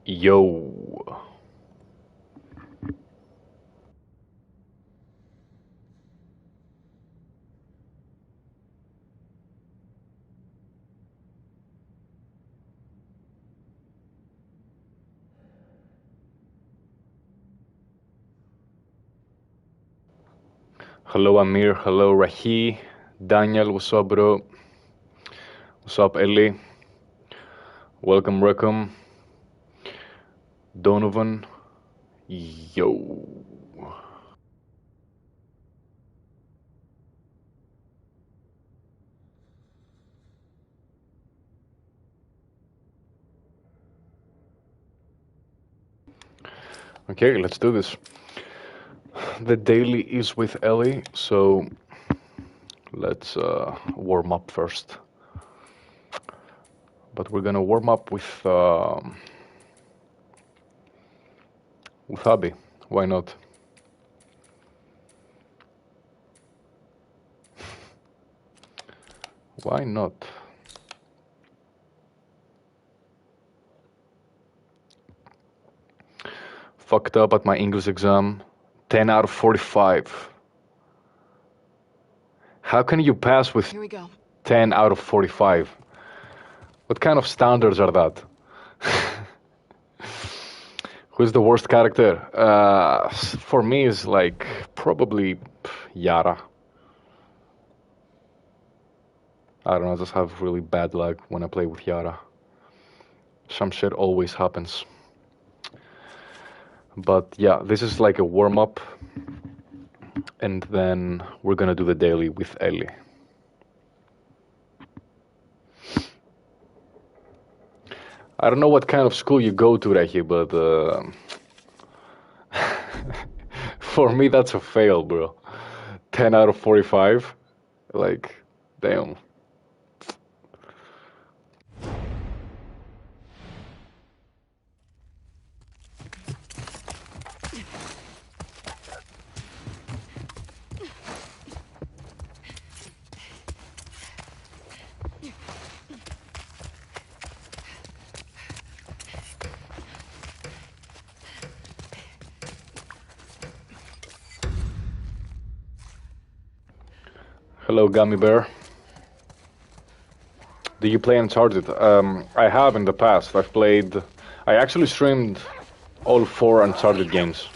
Yo. Hello Amir, hello Rahi, Daniel, what's up bro? What's up Ellie? Welcome. Donovan. Yo. Okay, let's do this. The daily is with Ellie, so let's warm up first. But we're gonna warm up with Abby. Why not? Why not? Fucked up at my English exam. 10 out of 45. How can you pass with 10 out of 45? What kind of standards are that? Who's the worst character? For me, is like probably Yara. I don't know, I just have really bad luck when I play with Yara. Some shit always happens. But yeah, this is like a warm-up. And then we're gonna do the daily with Ellie. I don't know what kind of school you go to, Rehi, but for me that's a fail, bro. 10 out of 45? Like, damn. Hello, Gummy Bear. Do you play Uncharted? I have in the past. I actually streamed all 4 Uncharted games.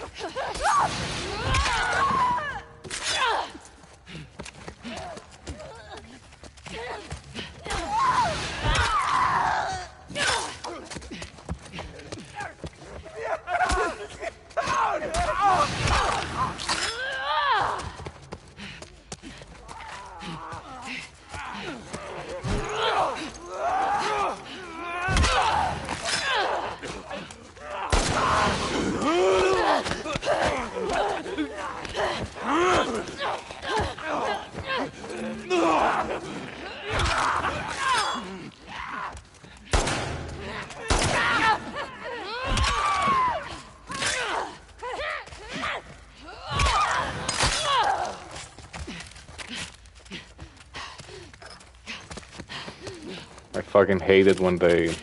I fucking hate it when they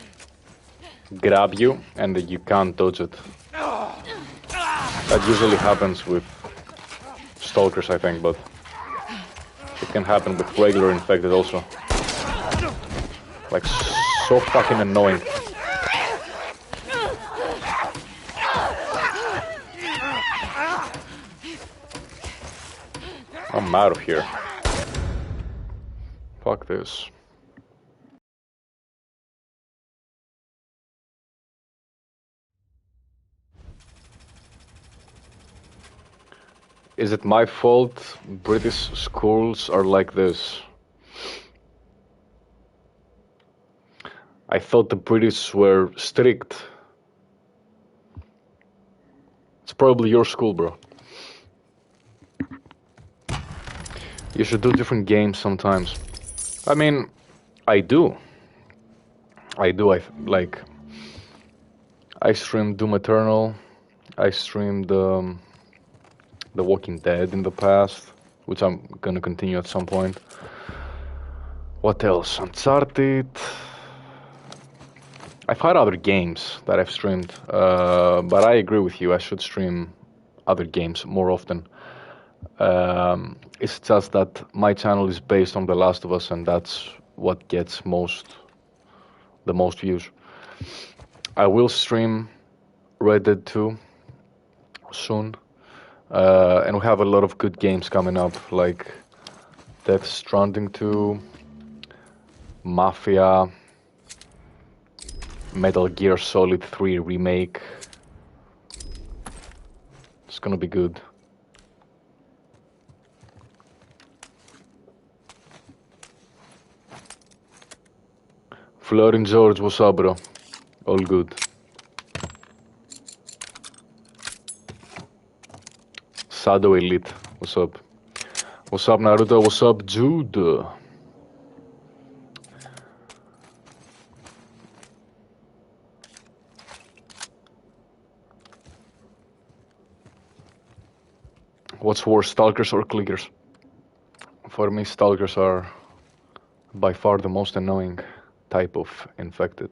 grab you and you can't dodge it. That usually happens with stalkers, I think, but it can happen with regular infected also. Like, so fucking annoying. I'm out of here. Fuck this. Is it my fault British schools are like this? I thought the British were strict. It's probably your school, bro. You should do different games sometimes. I mean, I do. I streamed Doom Eternal. I streamed The Walking Dead in the past, which I'm gonna continue at some point. What else? Uncharted. I've had other games that I've streamed, but I agree with you. I should stream other games more often. It's just that my channel is based on The Last of Us, and that's what gets the most views. I will stream Red Dead 2 soon, and we have a lot of good games coming up, like Death Stranding 2, Mafia, Metal Gear Solid 3 Remake. It's gonna be good. Florin George, what's up, bro? All good. Shadow Elite, what's up? What's up, Naruto? What's up, Jude? What's worse, stalkers or clickers? For me, stalkers are by far the most annoying type of infected.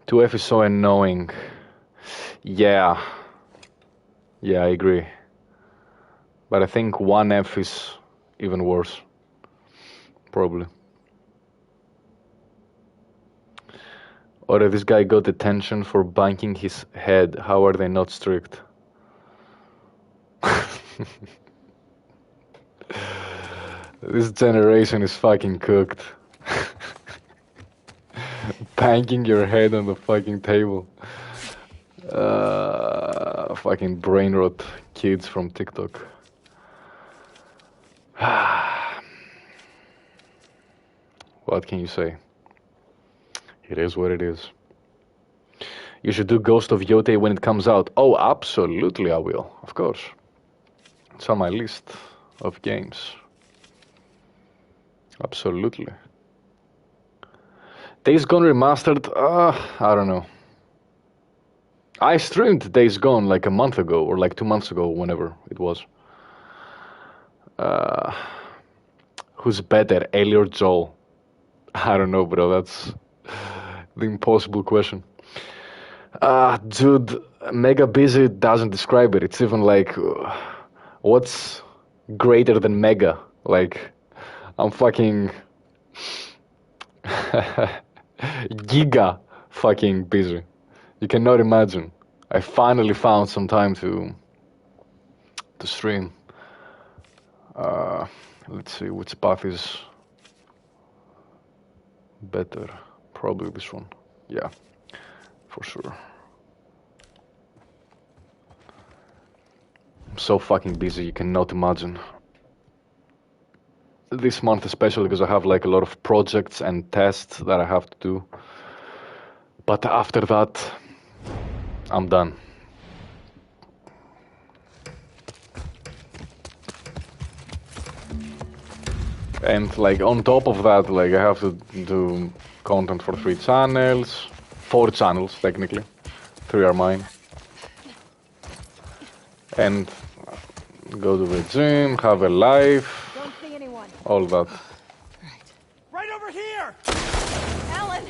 2F is so annoying. Yeah, I agree. But I think 1F is even worse. Probably. Or this guy got detention for banking his head. How are they not strict? This generation is fucking cooked. Banging your head on the fucking table. Fucking brain rot kids from TikTok. What can you say? It is what it is. You should do Ghost of Yote when it comes out. Oh, absolutely I will. Of course. It's on my list of games. Absolutely. Days Gone Remastered? I don't know. I streamed Days Gone like a month ago, or like 2 months ago, whenever it was. Who's better, Ellie or Joel? I don't know, bro. That's the impossible question. Dude, Mega Busy doesn't describe it. It's even like, what's greater than Mega? Like, I'm fucking giga fucking busy. You cannot imagine. I finally found some time to stream. Let's see which path is better. Probably this one. Yeah, for sure. I'm so fucking busy, you cannot imagine. This month especially, because I have like a lot of projects and tests that I have to do. But after that, I'm done. And like on top of that, like I have to do content for 3 channels, 4 channels technically, 3 are mine. And go to the gym, have a life, don't see anyone. All that. Right over here! Alan!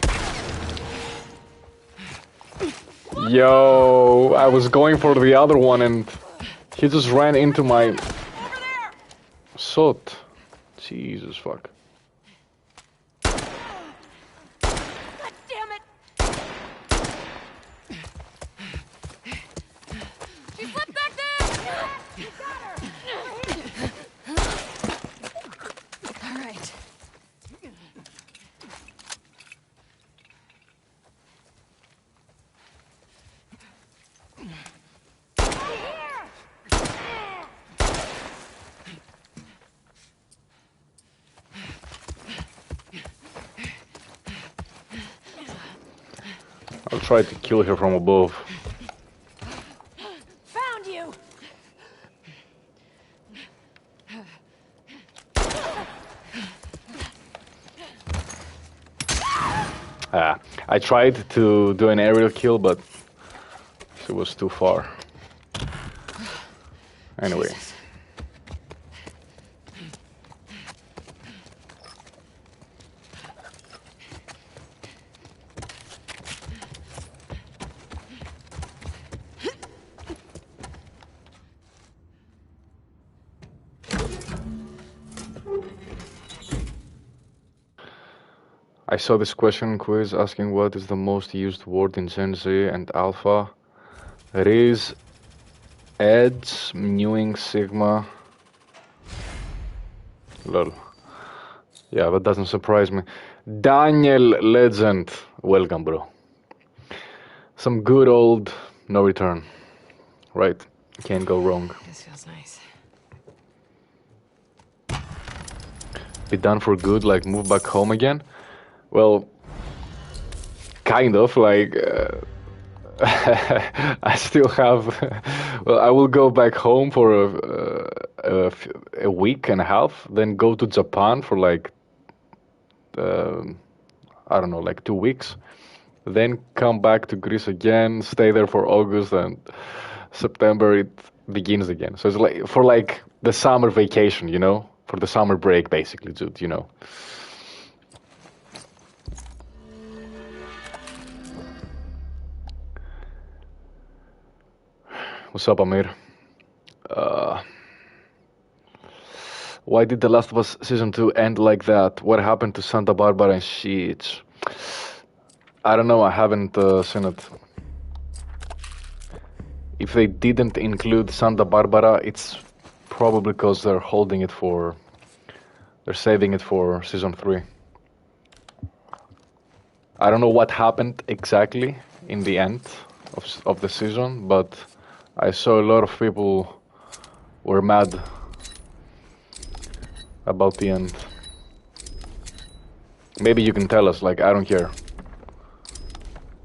Yo, I was going for the other one and he just ran into my soot. Jesus fuck. God damn it! She slipped back there! You got her! All right. I'll try to kill her from above. Found you! I tried to do an aerial kill, but it was too far. Anyway. I saw this question quiz asking what is the most used word in Gen Z and Alpha. It is Edge, Mewing, Sigma. Lol. Yeah, that doesn't surprise me. Daniel Legend. Welcome, bro. Some good old no return. Right. Can't go wrong. This feels nice. Be done for good, like move back home again? Well, kind of, like... I still have... well, I will go back home for a week and a half, then go to Japan for like... I don't know, like 2 weeks. Then come back to Greece again, stay there for August, and September it begins again. So it's like for like the summer vacation, you know? For the summer break, basically, dude, you know. What's up, Amir? Why did The Last of Us Season 2 end like that? What happened to Santa Barbara and shit? I don't know, I haven't seen it. If they didn't include Santa Barbara, it's probably because they're holding it for... They're saving it for Season 3. I don't know what happened exactly in the end of the season, but I saw a lot of people were mad about the end. Maybe you can tell us, like, I don't care.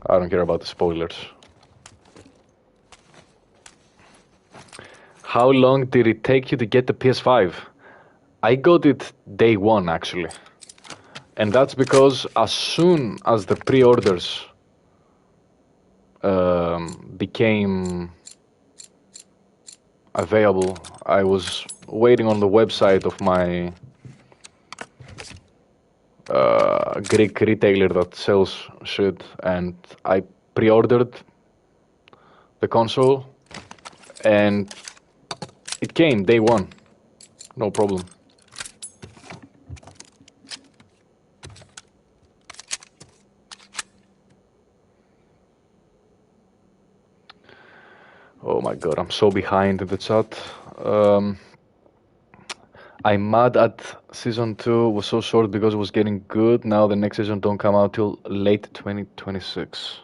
I don't care about the spoilers. How long did it take you to get the PS5? I got it day one, actually. And that's because as soon as the pre-orders became available, I was waiting on the website of my Greek retailer that sells shit, and I pre-ordered the console, and it came day one, no problem. Oh my god, I'm so behind in the chat. I'm mad at Season 2 was so short because it was getting good. Now the next season don't come out till late 2026.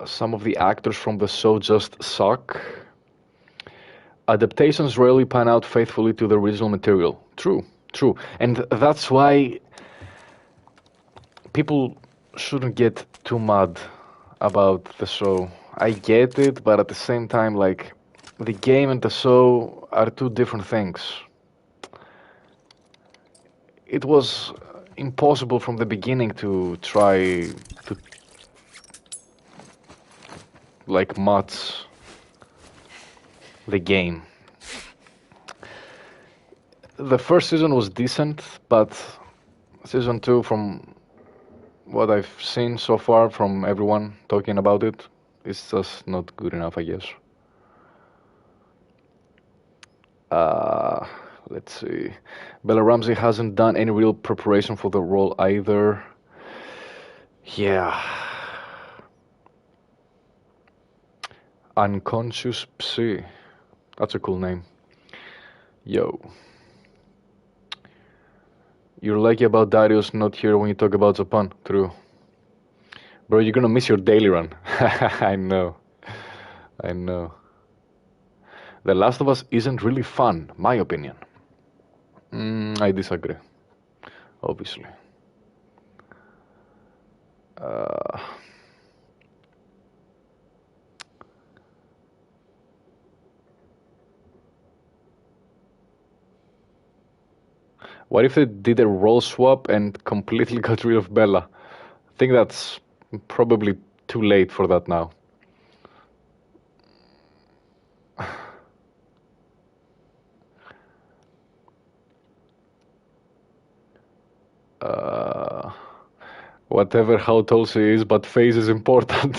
Some of the actors from the show just suck. Adaptations rarely pan out faithfully to the original material. True, true. And that's why people shouldn't get too mad about the show. I get it, but at the same time, like, the game and the show are two different things. It was impossible from the beginning to try to, like, match the game. The first season was decent, but Season 2, from what I've seen so far from everyone talking about it, it's just not good enough, I guess. Let's see. Bella Ramsey hasn't done any real preparation for the role either. Yeah. Unconscious Psy. That's a cool name. Yo. You're lucky about Darius not here when you talk about Japan. True. Bro, you're gonna miss your daily run. I know. I know. The Last of Us isn't really fun, my opinion. I disagree. Obviously. What if they did a role swap and completely got rid of Bella? I think that's probably too late for that now. Whatever how tall she is, but face is important.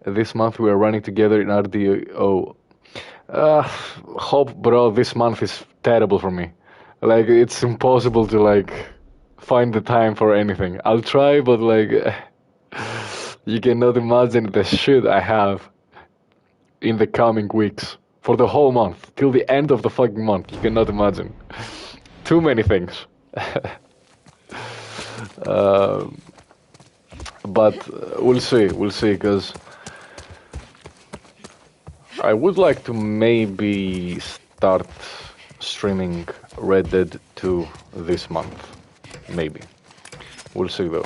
This month we are running together in RDO. Hope, bro, this month is terrible for me. Like, it's impossible to, like, find the time for anything. I'll try, but, like, you cannot imagine the shit I have in the coming weeks. For the whole month. Till the end of the fucking month. You cannot imagine. Too many things. But we'll see, because I would like to maybe start streaming Red Dead 2 this month. Maybe. We'll see though.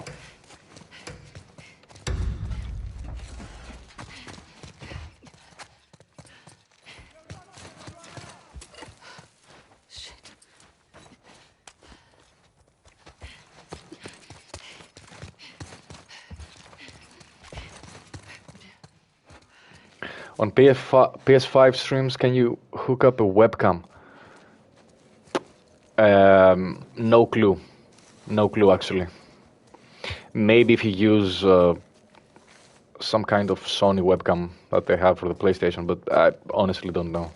On PS5 streams, can you hook up a webcam? No clue. No clue, actually. Maybe if you use some kind of Sony webcam that they have for the PlayStation, but I honestly don't know.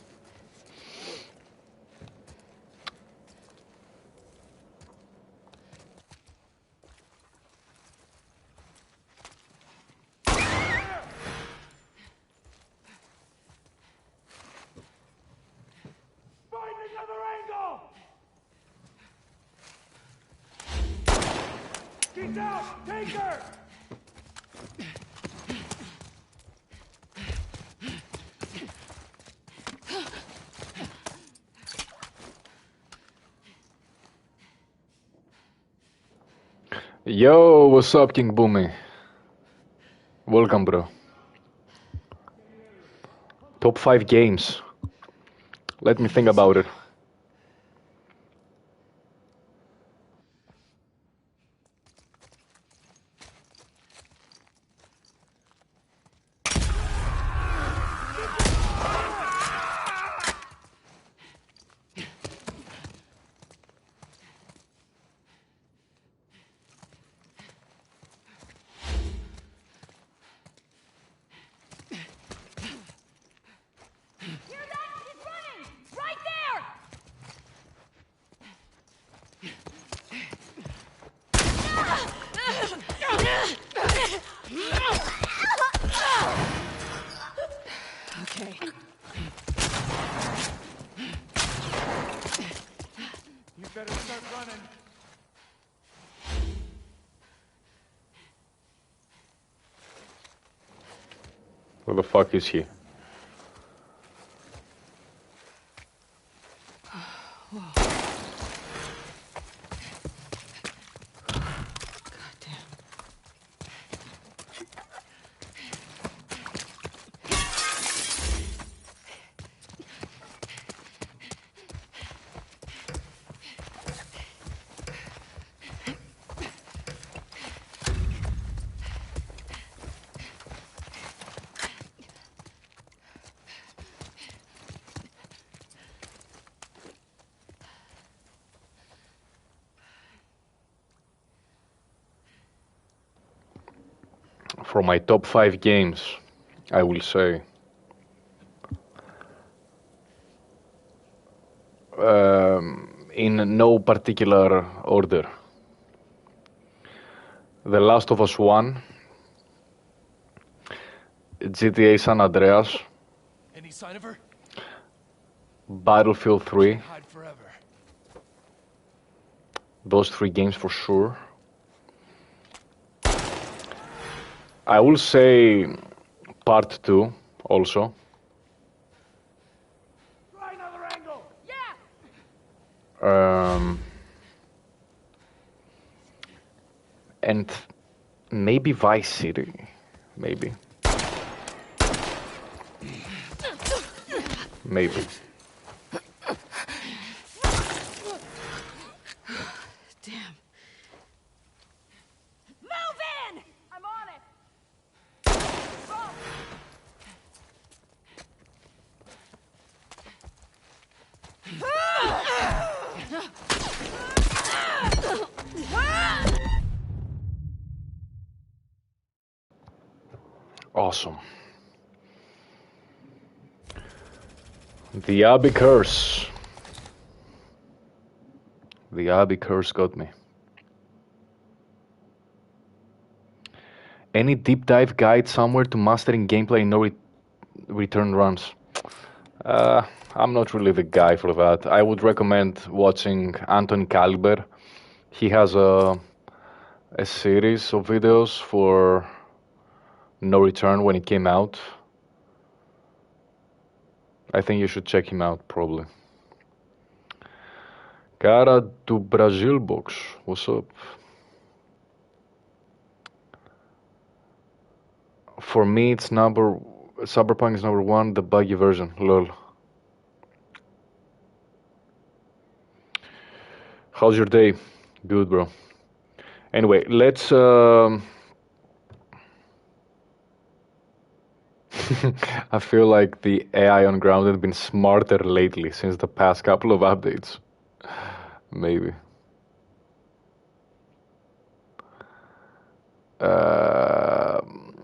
Yo, what's up, King Boomy? Welcome, bro. Top 5 games. Let me think about it. Where the fuck is he? For my top 5 games, I will say in no particular order. The Last of Us 1, GTA San Andreas, Any sign of her? Battlefield 3, Hide forever. those 3 games for sure. I will say Part 2 also. Try another angle. Yeah. And maybe Vice City, maybe. Maybe. Damn. Move in! I'm on it. Awesome. The Abbey curse. The Abbey curse got me. Any deep dive guide somewhere to mastering gameplay in no return runs? I'm not really the guy for that. I would recommend watching Anton Caliber. He has a series of videos for No Return when it came out. I think you should check him out, probably. Cara do Brazil box, what's up? For me, it's Cyberpunk is number one, the buggy version, lol. How's your day? Good, bro. Anyway, let's... I feel like the AI on ground has been smarter lately since the past couple of updates. Maybe.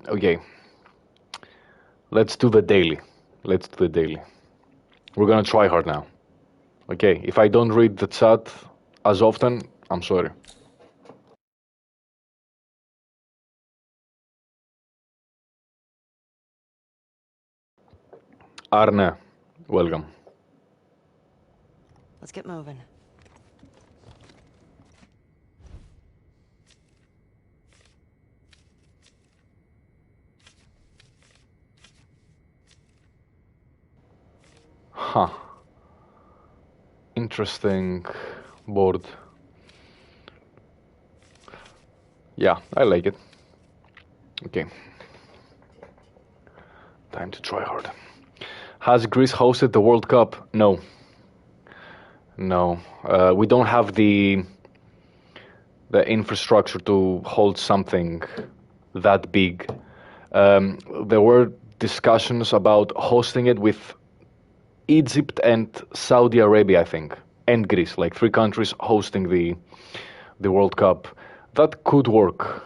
Okay. Let's do the daily. We're gonna try hard now. Okay, if I don't read the chat as often, I'm sorry. Arne, welcome. Let's get moving. Huh. Interesting board. Yeah, I like it. Okay. Time to try hard. Has Greece hosted the World Cup? No. No. We don't have the infrastructure to hold something that big. There were discussions about hosting it with Egypt and Saudi Arabia, I think, and Greece, like 3 countries hosting the World Cup. That could work.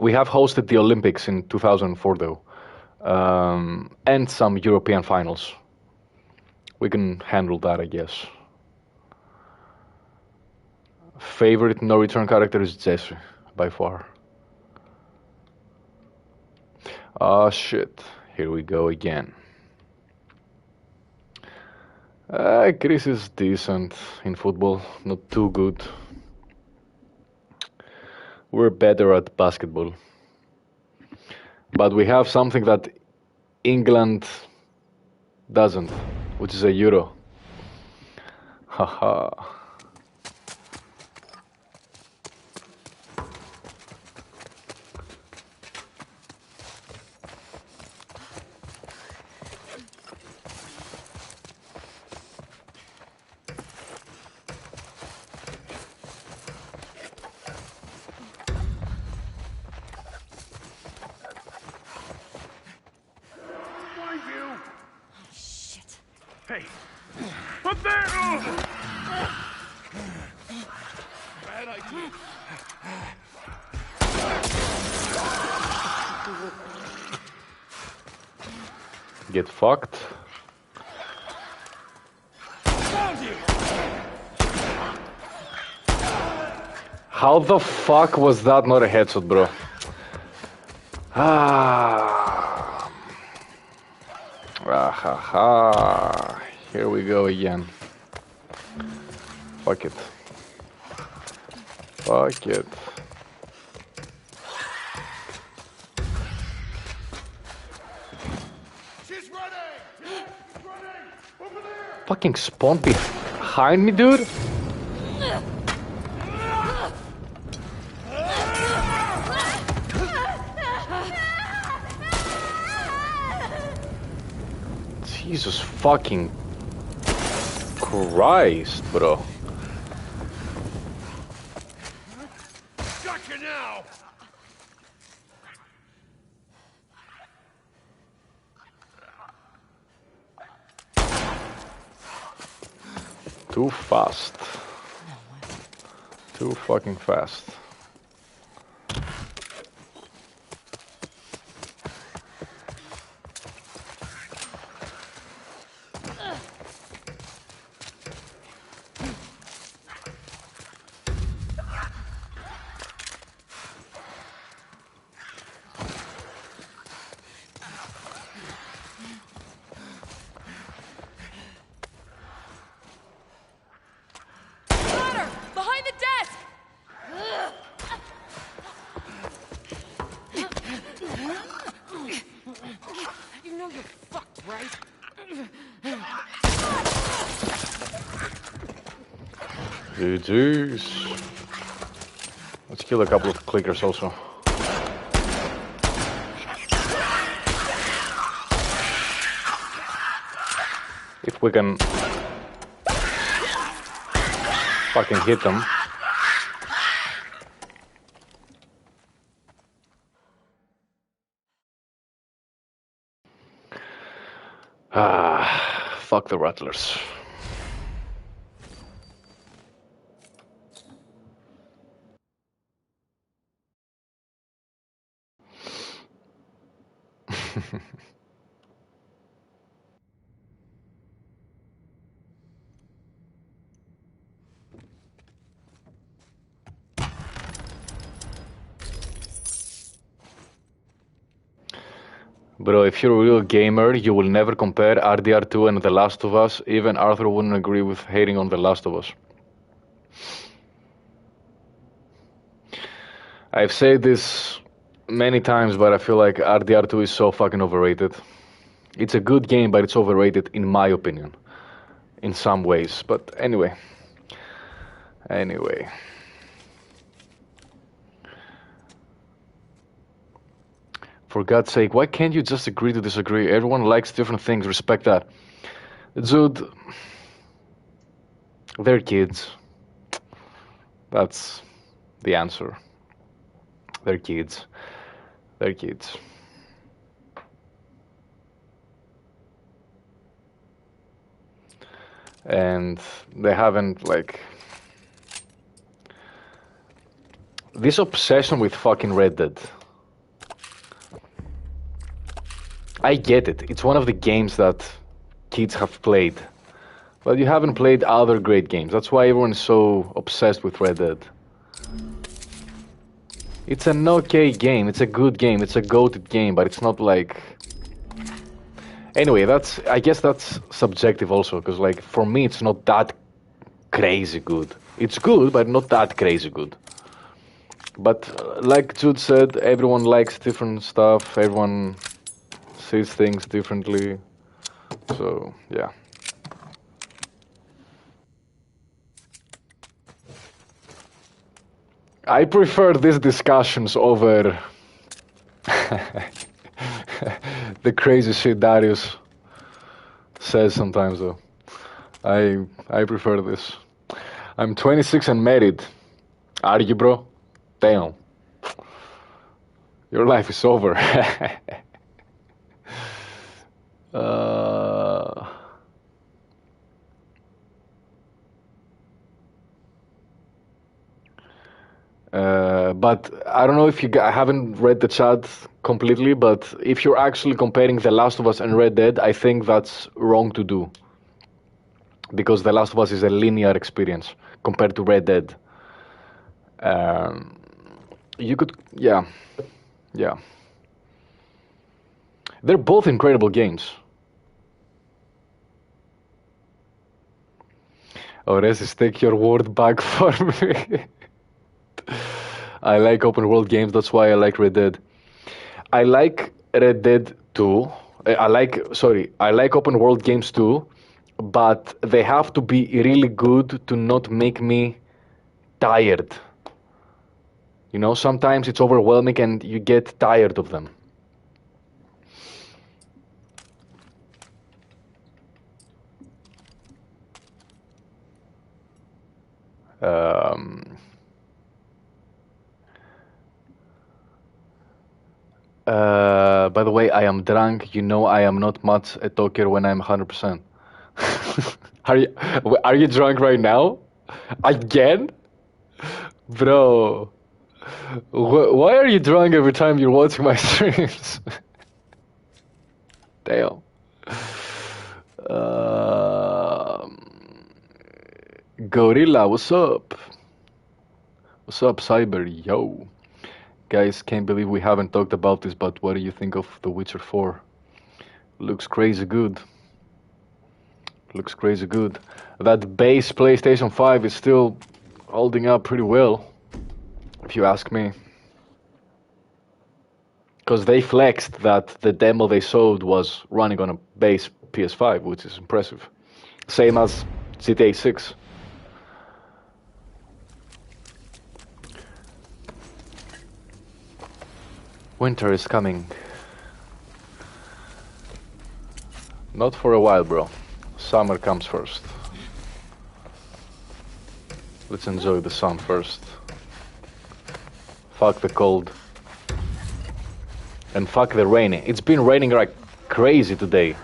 We have hosted the Olympics in 2004, though, and some European finals. We can handle that, I guess. Favorite no-return character is Jesse, by far. Ah, shit. Here we go again. Greece is decent in football, not too good. We're better at basketball. But we have something that England doesn't, which is a Euro. Haha. Hey, up there! Bad idea. Get fucked. Found you. How the fuck was that not a headshot, bro? Ha ha. Here we go again. Fuck it. Fuck it. She's running! She's running! Over there! Fucking spawn behind me, dude? Jesus fucking Christ, bro. Gotcha now! Too fast. Too fucking fast. GG's. Let's kill a couple of clickers also. If we can fucking hit them. Fuck the rattlers. Bro, if you're a real gamer, you will never compare RDR2 and The Last of Us. Even Arthur wouldn't agree with hating on The Last of Us. I've said this many times, but I feel like RDR2 is so fucking overrated. It's a good game, but it's overrated in my opinion. In some ways, but anyway. For God's sake, why can't you just agree to disagree? Everyone likes different things, respect that. Dude, they're kids. That's the answer. They're kids. They're kids. And they haven't, like... This obsession with fucking Red Dead. I get it. It's one of the games that kids have played. But you haven't played other great games. That's why everyone's so obsessed with Red Dead. It's an okay game. It's a good game. It's a goated game, but it's not like... Anyway, I guess that's subjective also, because like for me it's not that crazy good. It's good, but not that crazy good. But like Jude said, everyone likes different stuff. Everyone sees things differently. So, yeah. I prefer these discussions over the crazy shit Darius says sometimes, though. I prefer this. I'm 26 and married. Are you, bro? Damn. Your life is over. But I don't know if I haven't read the chat completely, but if you're actually comparing The Last of Us and Red Dead, I think that's wrong to do. Because The Last of Us is a linear experience compared to Red Dead. You could, yeah. They're both incredible games. Orestes, take your word back for me. I like open world games, that's why I like Red Dead. I like Red Dead 2. I like open world games too, but they have to be really good to not make me tired. You know, sometimes it's overwhelming and you get tired of them. By the way, I am drunk. You know I am not much a talker when I'm 100%. Are you drunk right now? Again? Bro. Why are you drunk every time you're watching my streams? Damn. Gorilla, what's up? What's up, Cyber? Yo. Guys, can't believe we haven't talked about this, but what do you think of The Witcher 4? Looks crazy good. Looks crazy good. That base PlayStation 5 is still holding up pretty well, if you ask me. Because they flexed that the demo they showed was running on a base PS5, which is impressive. Same as GTA 6. Winter is coming. Not for a while, bro. Summer comes first. Let's enjoy the sun first. Fuck the cold. And fuck the rain. It's been raining like crazy today.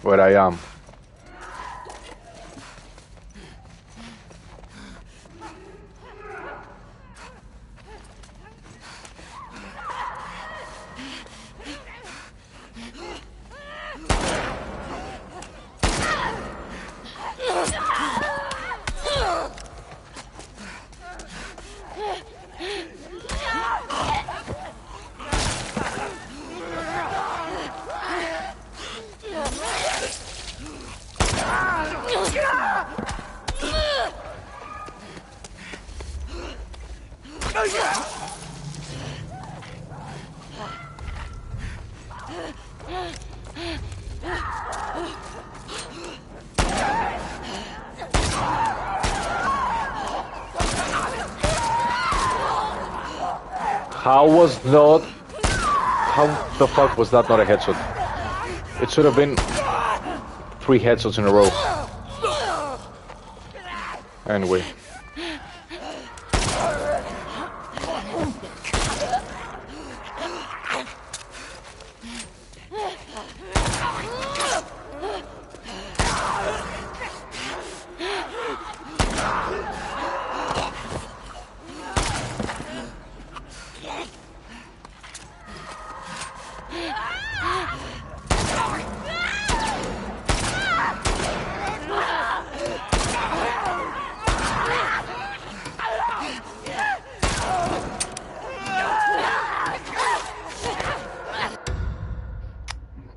Where I am. How the fuck was that not a headshot? It should have been 3 headshots in a row. Anyway.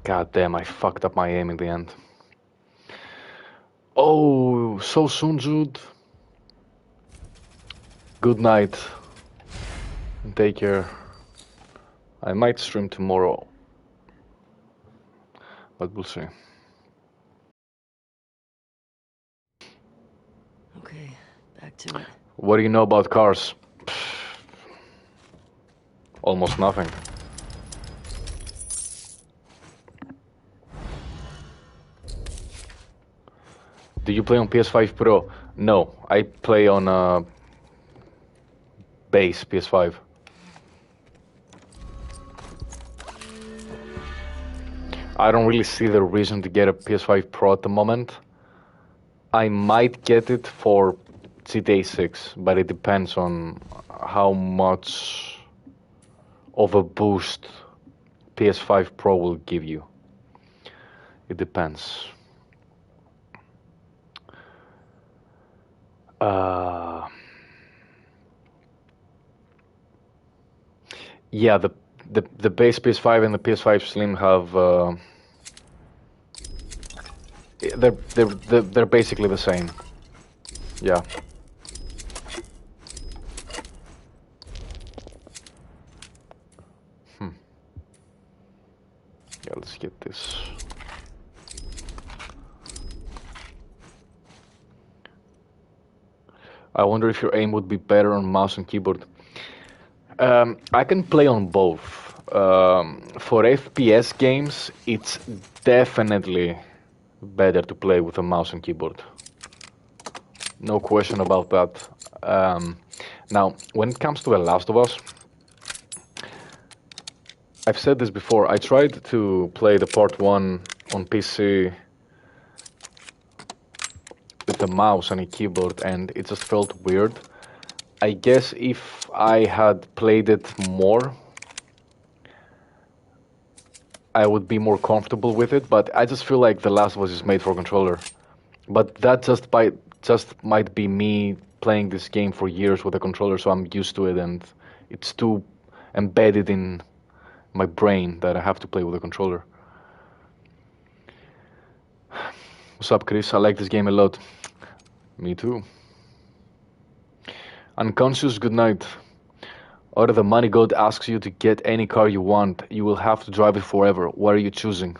God damn, I fucked up my aim in the end. Oh, so soon, Jude. Good night. Take care. I might stream tomorrow. But we'll see. Okay, back to it. What do you know about cars? Almost nothing. Do you play on PS5 Pro? No, I play on base PS5. I don't really see the reason to get a PS5 Pro at the moment. I might get it for GTA 6, but it depends on how much of a boost PS5 Pro will give you. It depends. Yeah, the base PS5 and the PS5 Slim have they're basically the same. Yeah. Yeah, let's get this. I wonder if your aim would be better on mouse and keyboard. I can play on both. For FPS games, it's definitely better to play with a mouse and keyboard. No question about that. Now, when it comes to The Last of Us, I've said this before, I tried to play the part 1 on PC with a mouse and a keyboard, and it just felt weird. I guess if I had played it more, I would be more comfortable with it, but I just feel like The Last of Us is made for controller. But that just might be me playing this game for years with a controller, so I'm used to it, and it's too embedded in my brain that I have to play with a controller. What's up, Chris? I like this game a lot. Me too. Unconscious, good night. Or the money god asks you to get any car you want, you will have to drive it forever. What are you choosing?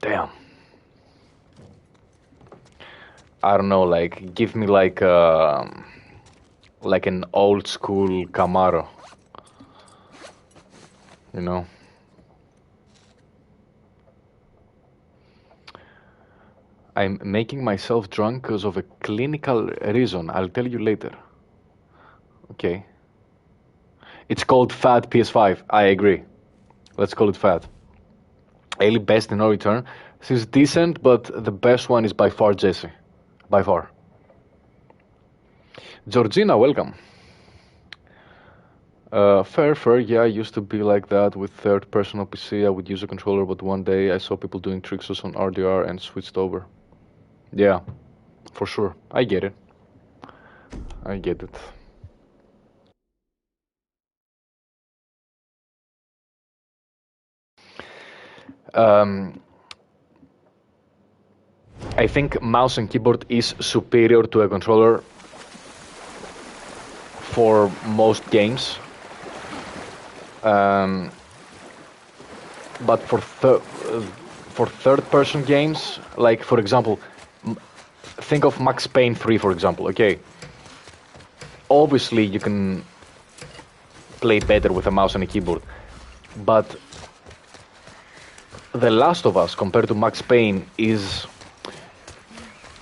Damn. I don't know, like, give me like an old school Camaro. You know? I'm making myself drunk because of a clinical reason. I'll tell you later. Okay. It's called Fat PS5. I agree. Let's call it Fat. Ailey best in no return. She's decent, but the best one is by far Jesse. By far. Georgina, welcome. Fair, yeah, I used to be like that with third person on PC. I would use a controller, but one day I saw people doing tricks on RDR and switched over. Yeah, for sure. I get it. I get it. I think mouse and keyboard is superior to a controller for most games. But for third-person games, like for example, think of Max Payne 3, for example. Okay, obviously you can play better with a mouse and a keyboard, but The Last of Us compared to Max Payne is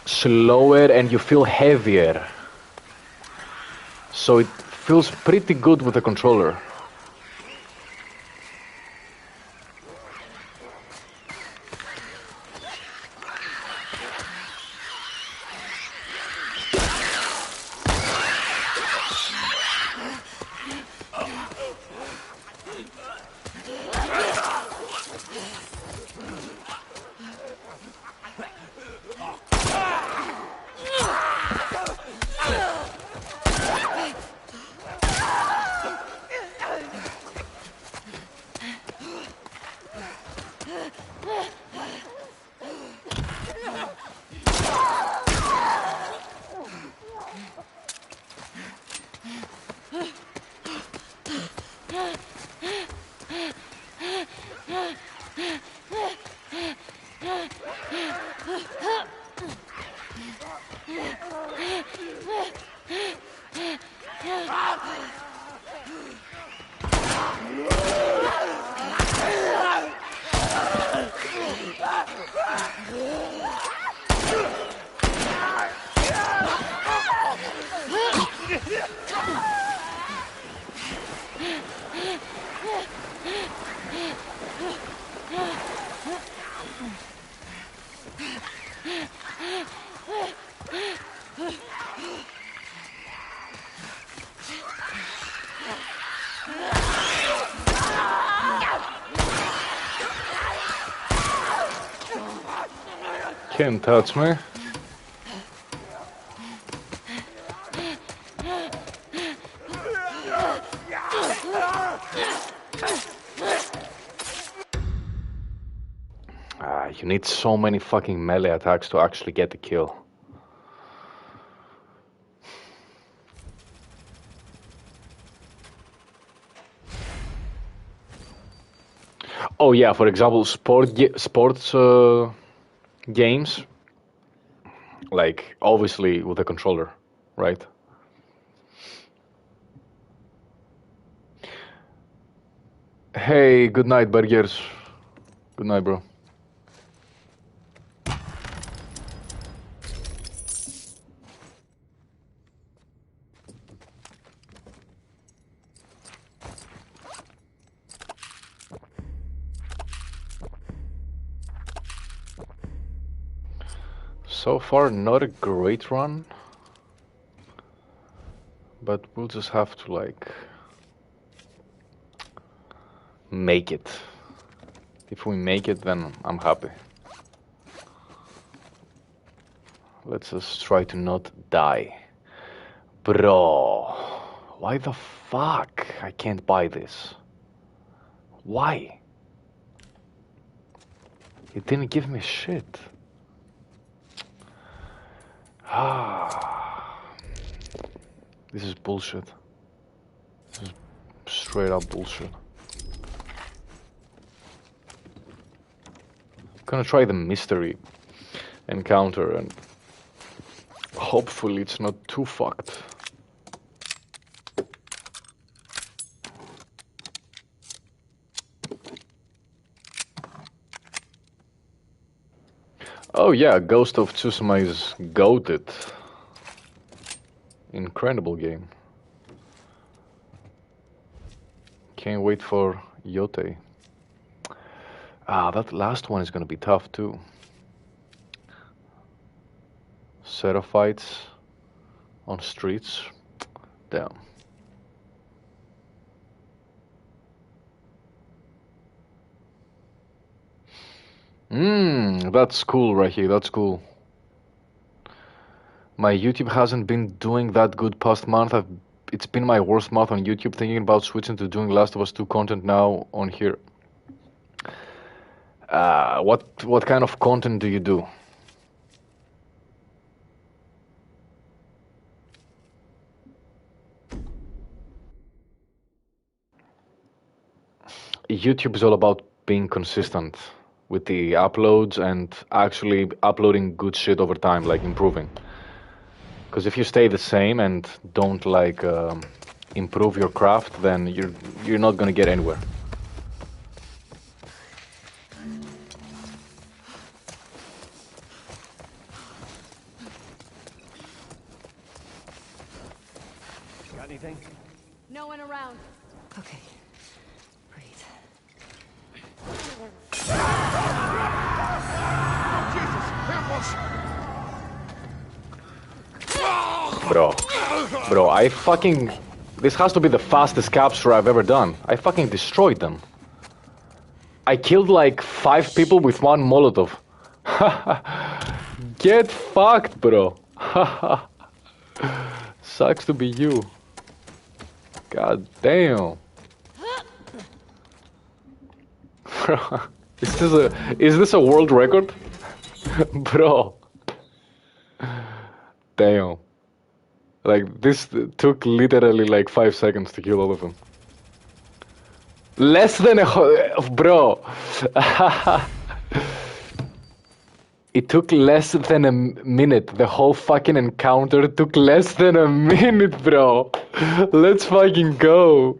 slower and you feel heavier, so it feels pretty good with a controller. Can't touch me. You need so many fucking melee attacks to actually get the kill. Oh yeah, for example, sports games, like obviously with a controller, right? Hey, good night, burgers. Good night, bro. So far, not a great run, but we'll just have to, like, make it. If we make it, then I'm happy. Let's just try to not die. Bro, why the fuck I can't buy this? Why? It didn't give me shit. This is bullshit. This is straight up bullshit. I'm gonna try the mystery encounter and hopefully it's not too fucked. Oh yeah, Ghost of Tsushima is goated. Incredible game. Can't wait for Yote. Ah, that last one is gonna be tough too. Set of fights on streets. Damn. That's cool right here. That's cool. My YouTube hasn't been doing that good past month. It's been my worst month on YouTube, thinking about switching to doing Last of Us 2 content now on here. What kind of content do you do? YouTube is all about being consistent with the uploads and actually uploading good shit over time, like improving. Because if you stay the same and don't like improve your craft, then you're not gonna get anywhere. Got anything? No one around. Okay. Breathe. Jesus! Ambulance! Bro, I fucking... This has to be the fastest capture I've ever done. I fucking destroyed them. I killed like 5 people with 1 Molotov. Get fucked, bro. Sucks to be you. God damn. Is this a world record? Bro. Damn. Like, this took literally like 5 seconds to kill all of them. Less than bro. It took less than a minute. The whole fucking encounter took less than a minute, bro. Let's fucking go.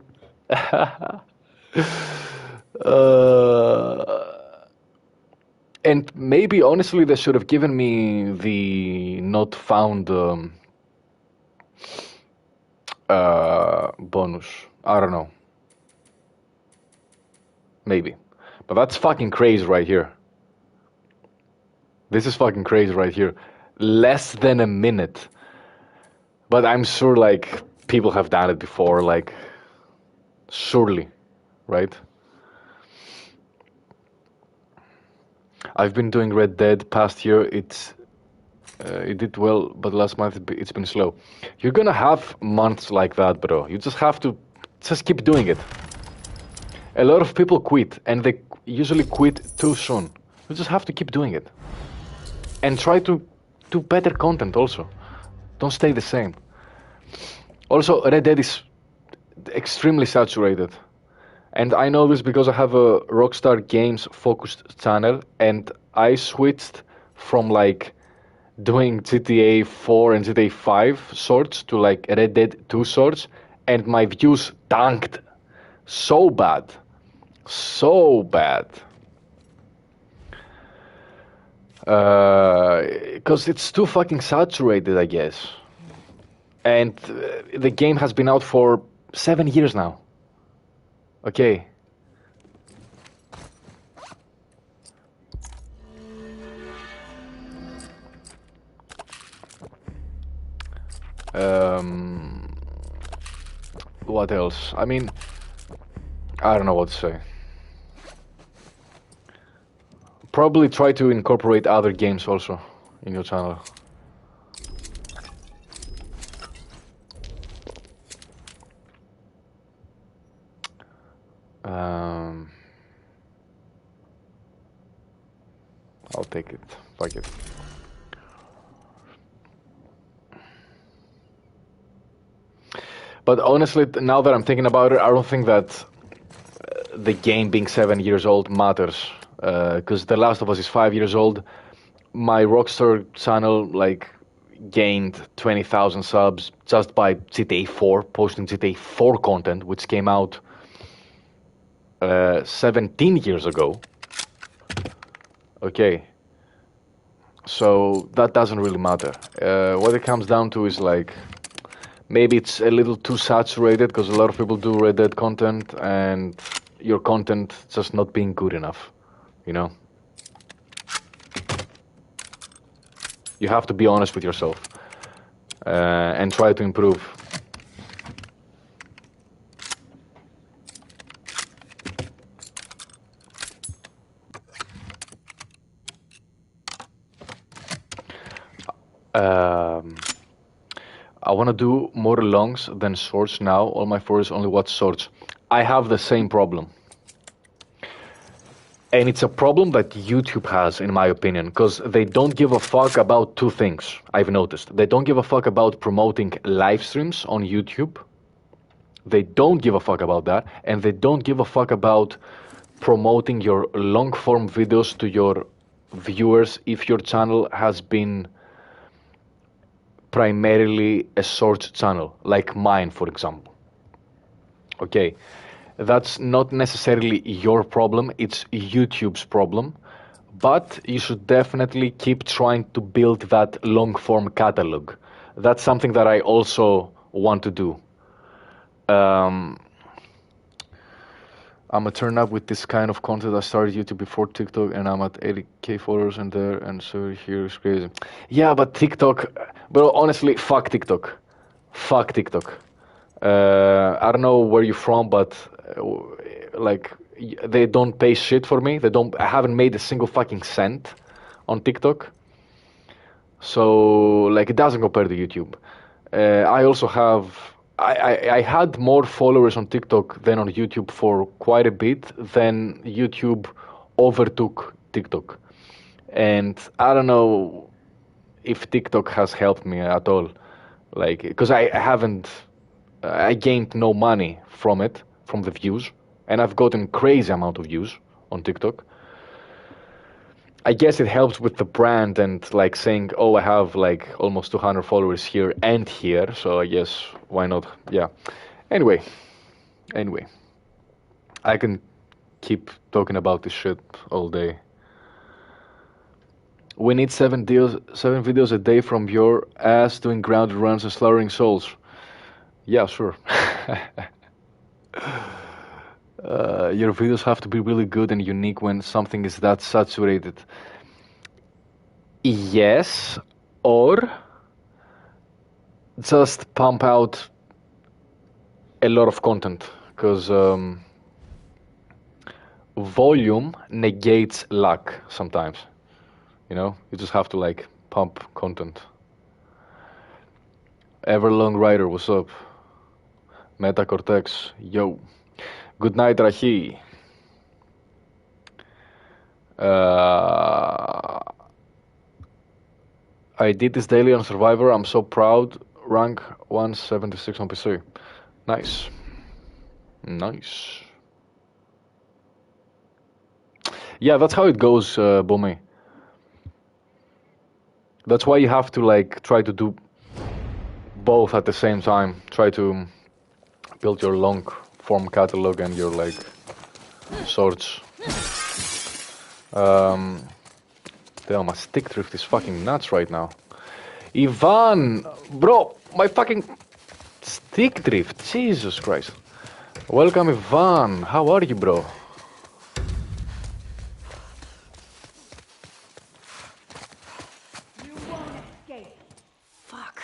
And maybe, honestly, they should have given me the not found bonus. I don't know. Maybe. But that's fucking crazy right here. This is fucking crazy right here. Less than a minute. But I'm sure, like, people have done it before, like, surely, right? I've been doing Red Dead past year. It did well, but last month it's been slow. You're gonna have months like that, bro. You just have to just keep doing it. A lot of people quit, and they usually quit too soon. You just have to keep doing it. And try to do better content also. Don't stay the same. Also, Red Dead is extremely saturated. And I know this because I have a Rockstar Games focused channel, and I switched from like doing GTA 4 and GTA 5 sorts to like Red Dead 2 sorts, and my views tanked so bad. So bad. Because it's too fucking saturated, I guess. And the game has been out for 7 years now. Okay. What else? I mean, I don't know what to say. Probably try to incorporate other games also in your channel. I'll take it. Fuck it. But honestly, now that I'm thinking about it, I don't think that the game being 7 years old matters. Because The Last of Us is 5 years old. My Rockstar channel like gained 20,000 subs just by GTA 4, posting GTA 4 content, which came out 17 years ago. Okay. So that doesn't really matter. What it comes down to is like, maybe it's a little too saturated because a lot of people do Red Dead content and your content just not being good enough, you know? You have to be honest with yourself and try to improve. I want to do more longs than shorts now. All my followers only watch shorts. I have the same problem. And it's a problem that YouTube has, in my opinion, because they don't give a fuck about two things, I've noticed. They don't give a fuck about promoting live streams on YouTube. They don't give a fuck about that. And they don't give a fuck about promoting your long-form videos to your viewers if your channel has been primarily a short channel, like mine, for example. Okay, that's not necessarily your problem, it's YouTube's problem, but you should definitely keep trying to build that long-form catalog. That's something that I also want to do. I'm gonna turn up with this kind of content. I started YouTube before TikTok and I'm at 80k followers and there, and so here is crazy. Yeah, but TikTok, bro, honestly, fuck TikTok. Fuck TikTok. I don't know where you're from, but like, they don't pay shit for me. I haven't made a single fucking cent on TikTok. So, like, it doesn't compare to YouTube. I also have, I had more followers on TikTok than on YouTube for quite a bit. Then YouTube overtook TikTok. And I don't know if TikTok has helped me at all. Like, because I gained no money from it, from the views. And I've gotten crazy amount of views on TikTok. I guess it helps with the brand and like saying, oh, I have like almost 200 followers here and here, so I guess why not? Yeah. Anyway, I can keep talking about this shit all day. We need 7 videos a day from your ass doing grounded runs and slaughtering souls. Yeah, sure. Your videos have to be really good and unique when something is that saturated. Yes, or just pump out a lot of content, because volume negates luck sometimes. You know, you just have to like pump content. Everlong Rider, what's up? Meta Cortex, yo. Good night, Rahi. I did this daily on Survivor. I'm so proud. Rank 176 on PC. Nice. Nice. Yeah, that's how it goes, Bumi. That's why you have to like try to do both at the same time. Try to build your long form catalog and your like shorts. Damn, my stick drift is fucking nuts right now. Ivan, bro, my fucking stick drift, Jesus Christ. Welcome, Ivan. How are you, bro? Fuck.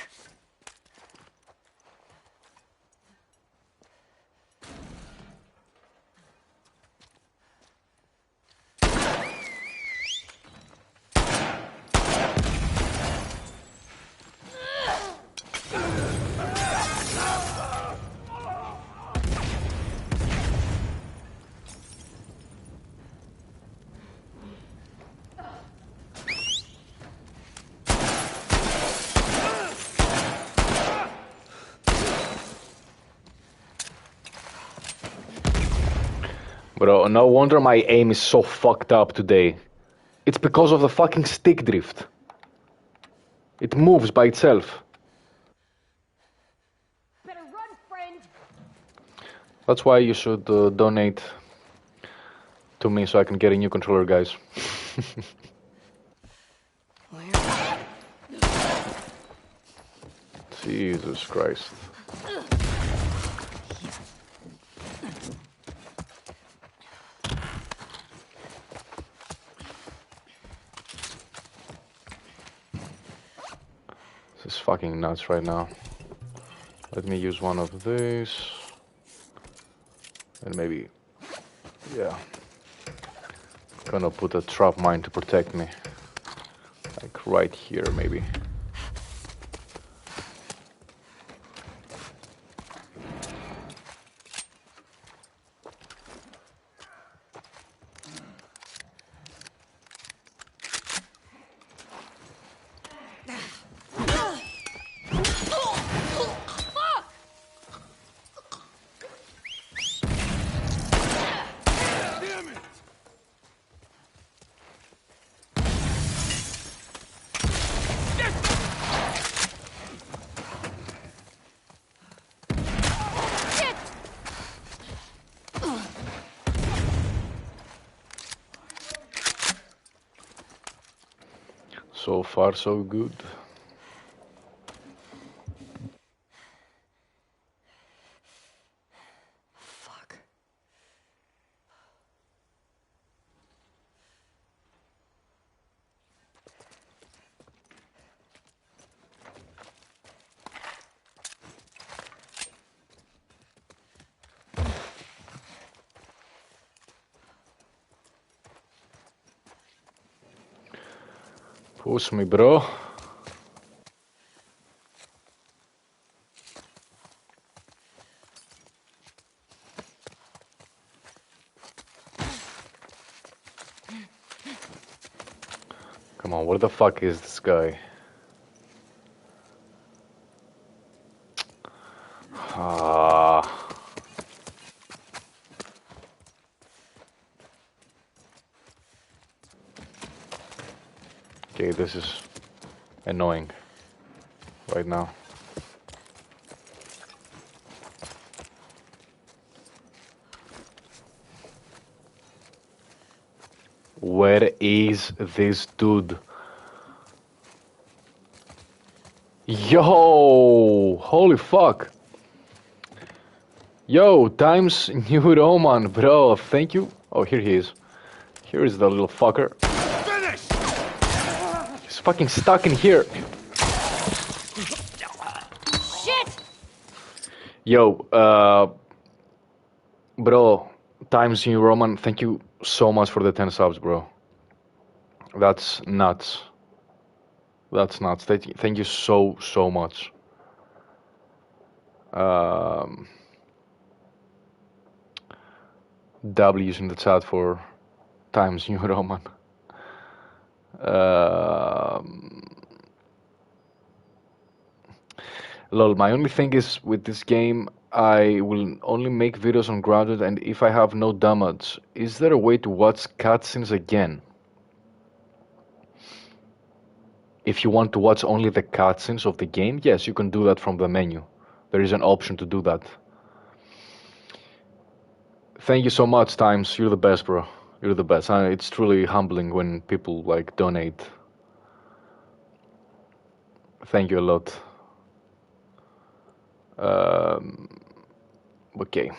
Bro, no wonder my aim is so fucked up today. It's because of the fucking stick drift. It moves by itself. Better run, friend. That's why you should donate to me so I can get a new controller, guys. Where Jesus Christ. This is fucking nuts right now. Let me use one of these. And maybe... yeah. Gonna put a trap mine to protect me. Like right here, maybe. So far, so good. Fuck. Push me, bro. Come on, where the fuck is this guy? Ah. Okay, this is annoying right now. Where is this dude? Yo! Holy fuck! Yo, Times New Roman, bro, thank you. Oh, here he is. Here is the little fucker. Finish! He's fucking stuck in here. Shit! Yo, bro, Times New Roman, thank you so much for the 10 subs, bro. That's nuts. That's nuts. Thank you so much. W's in the chat for Times New Roman. Lol, my only thing is with this game, I will only make videos on grounded, and if I have no damage, is there a way to watch cutscenes again? If you want to watch only the cutscenes of the game, yes, you can do that from the menu. There is an option to do that. Thank you so much, Times. You're the best, bro. You're the best. It's truly humbling when people like donate. Thank you a lot. Okay.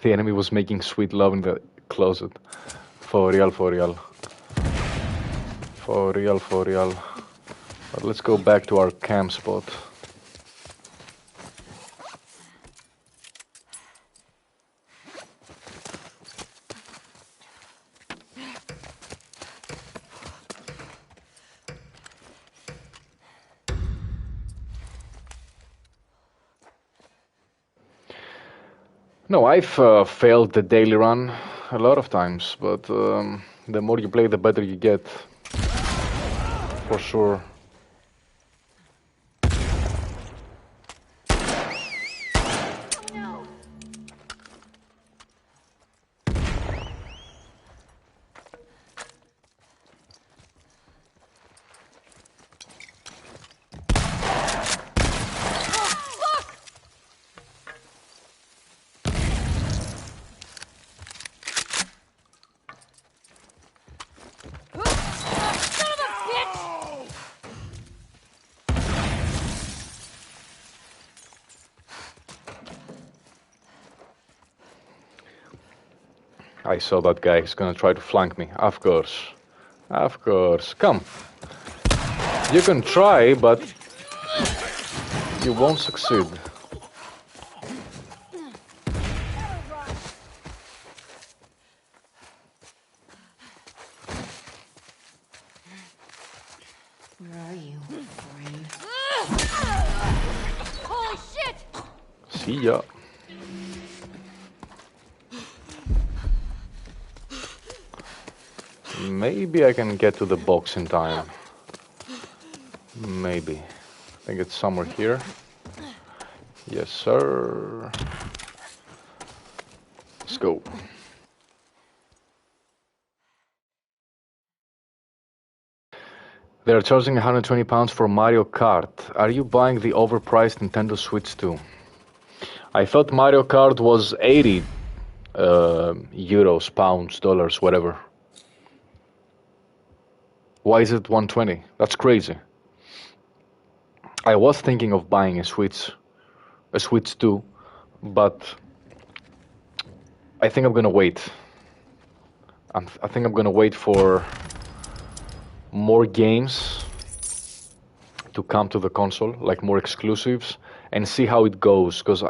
The enemy was making sweet love in the closet. For real, for real. For real, for real. But let's go back to our camp spot. No, I've failed the daily run a lot of times, but the more you play, the better you get. For sure. I saw that guy. He's gonna try to flank me. Of course. Of course. Come. You can try, but you won't succeed. Where are you, friend? Holy shit! See ya. Maybe I can get to the box in time. Maybe. I think it's somewhere here. Yes, sir. Let's go. They're charging £120 for Mario Kart. Are you buying the overpriced Nintendo Switch too? I thought Mario Kart was 80 euros, pounds, dollars, whatever. Why is it 120? That's crazy. I was thinking of buying a Switch 2, but I think I'm gonna wait. I think I'm gonna wait for more games to come to the console, like more exclusives, and see how it goes, because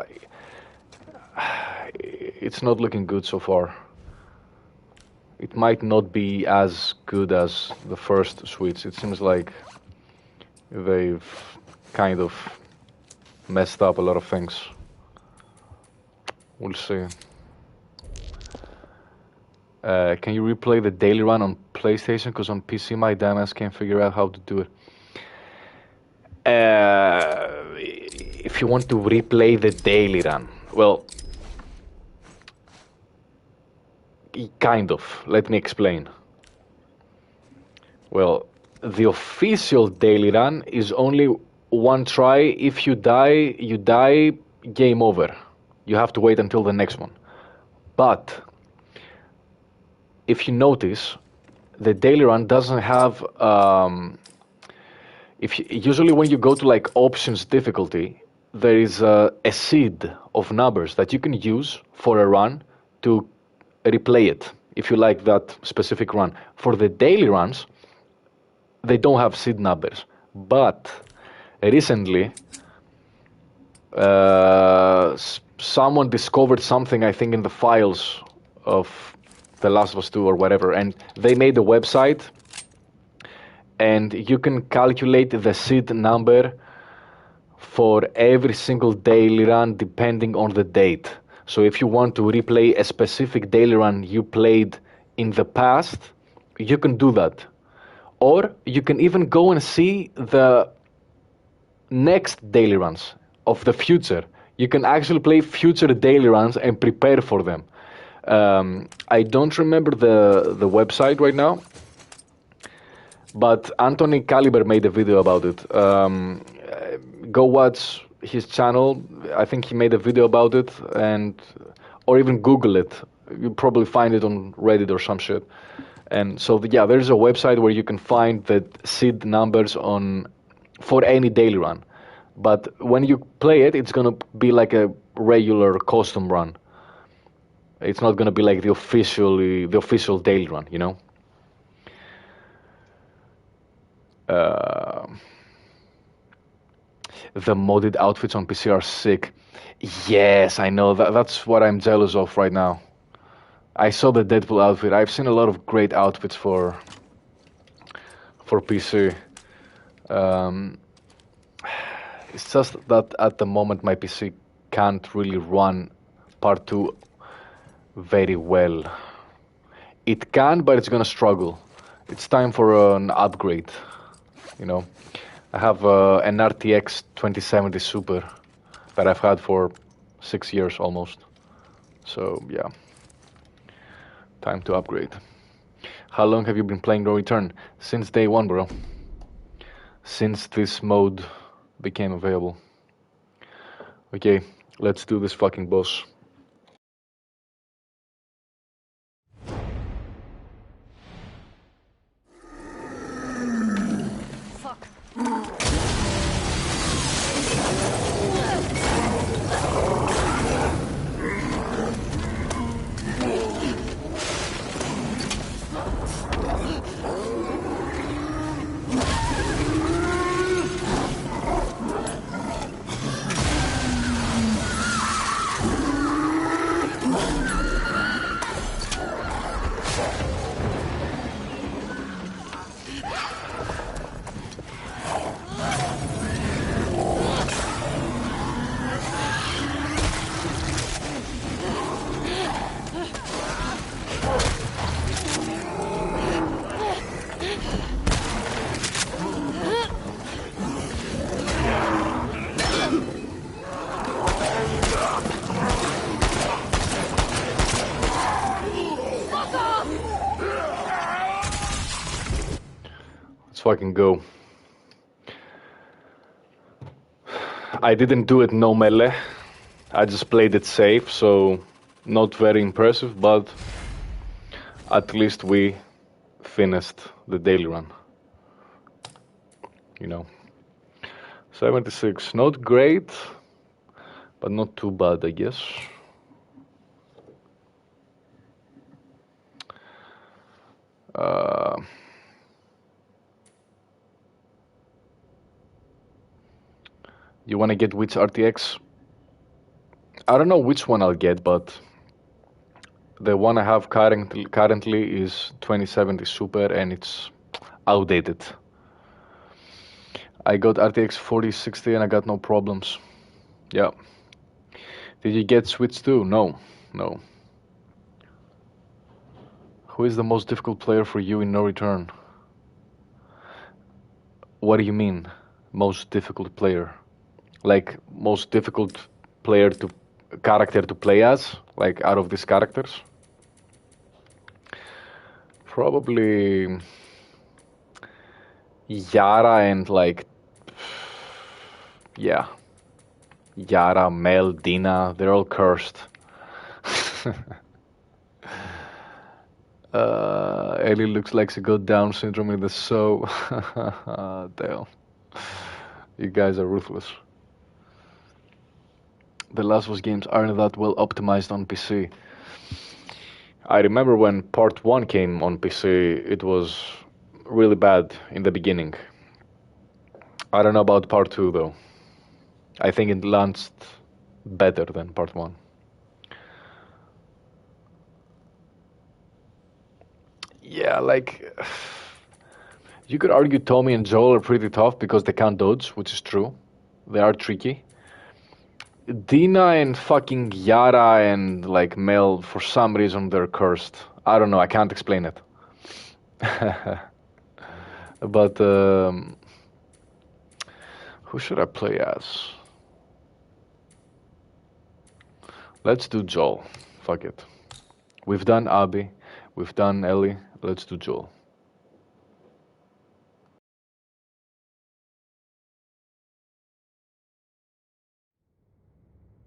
it's not looking good so far. It might not be as good as the first Switch. It seems like they've kind of messed up a lot of things. We'll see. Can you replay the daily run on PlayStation? Because on PC my dumbass can't figure out how to do it. If you want to replay the daily run, well, kind of. Let me explain. Well, the official daily run is only one try. If you die, you die, game over. You have to wait until the next one. But if you notice, the daily run doesn't have usually when you go to like options difficulty, there is a seed of numbers that you can use for a run to replay it if you like that specific run. For the daily runs, they don't have seed numbers, but recently someone discovered something, I think, in the files of The Last of Us 2 or whatever, and they made a website, and you can calculate the seed number for every single daily run depending on the date. So if you want to replay a specific daily run you played in the past, you can do that. Or you can even go and see the next daily runs of the future. You can actually play future daily runs and prepare for them. I don't remember the website right now, but Anthony Caliber made a video about it. Go watch his channel. I think he made a video about it, or even Google it. You'll probably find it on Reddit or some shit. And so, yeah, there's a website where you can find the seed numbers for any daily run. But when you play it, it's gonna be like a regular custom run. It's not gonna be like the official daily run, you know. The modded outfits on PC are sick. Yes, I know. That's what I'm jealous of right now. I saw the Deadpool outfit. I've seen a lot of great outfits for PC. It's just that at the moment my PC can't really run Part 2 very well. It can, but it's gonna struggle. It's time for an upgrade, you know. I have an RTX 2070 Super that I've had for 6 years almost. So, yeah. Time to upgrade. How long have you been playing No Return? Since day one, bro. Since this mode became available. Okay, let's do this fucking boss. Fuck. fucking go. I didn't do it no melee. I just played it safe, so not very impressive, but at least we finished the daily run. You know. 76, not great, but not too bad, I guess. You want to get which RTX? I don't know which one I'll get, but the one I have currently is 2070 Super, and it's outdated. I got RTX 4060 and I got no problems. Yeah. Did you get Switch too? No. Who is the most difficult player for you in No Return? What do you mean, most difficult player? Like, most difficult character to play as? Like, out of these characters? Probably Yara and, like, yeah. Yara, Mel, Dina, they're all cursed. Ellie looks like she got Down syndrome in the show. Damn. You guys are ruthless. The Last of Us games aren't that well optimized on PC. I remember when part 1 came on PC, it was really bad in the beginning. I don't know about part 2 though. I think it launched better than part 1. Yeah, like, you could argue Tommy and Joel are pretty tough because they can't dodge, which is true. They are tricky. Dina and fucking Yara and, like, Mel, for some reason they're cursed. I don't know, I can't explain it. But, who should I play as? Let's do Joel. Fuck it. We've done Abby. We've done Ellie. Let's do Joel.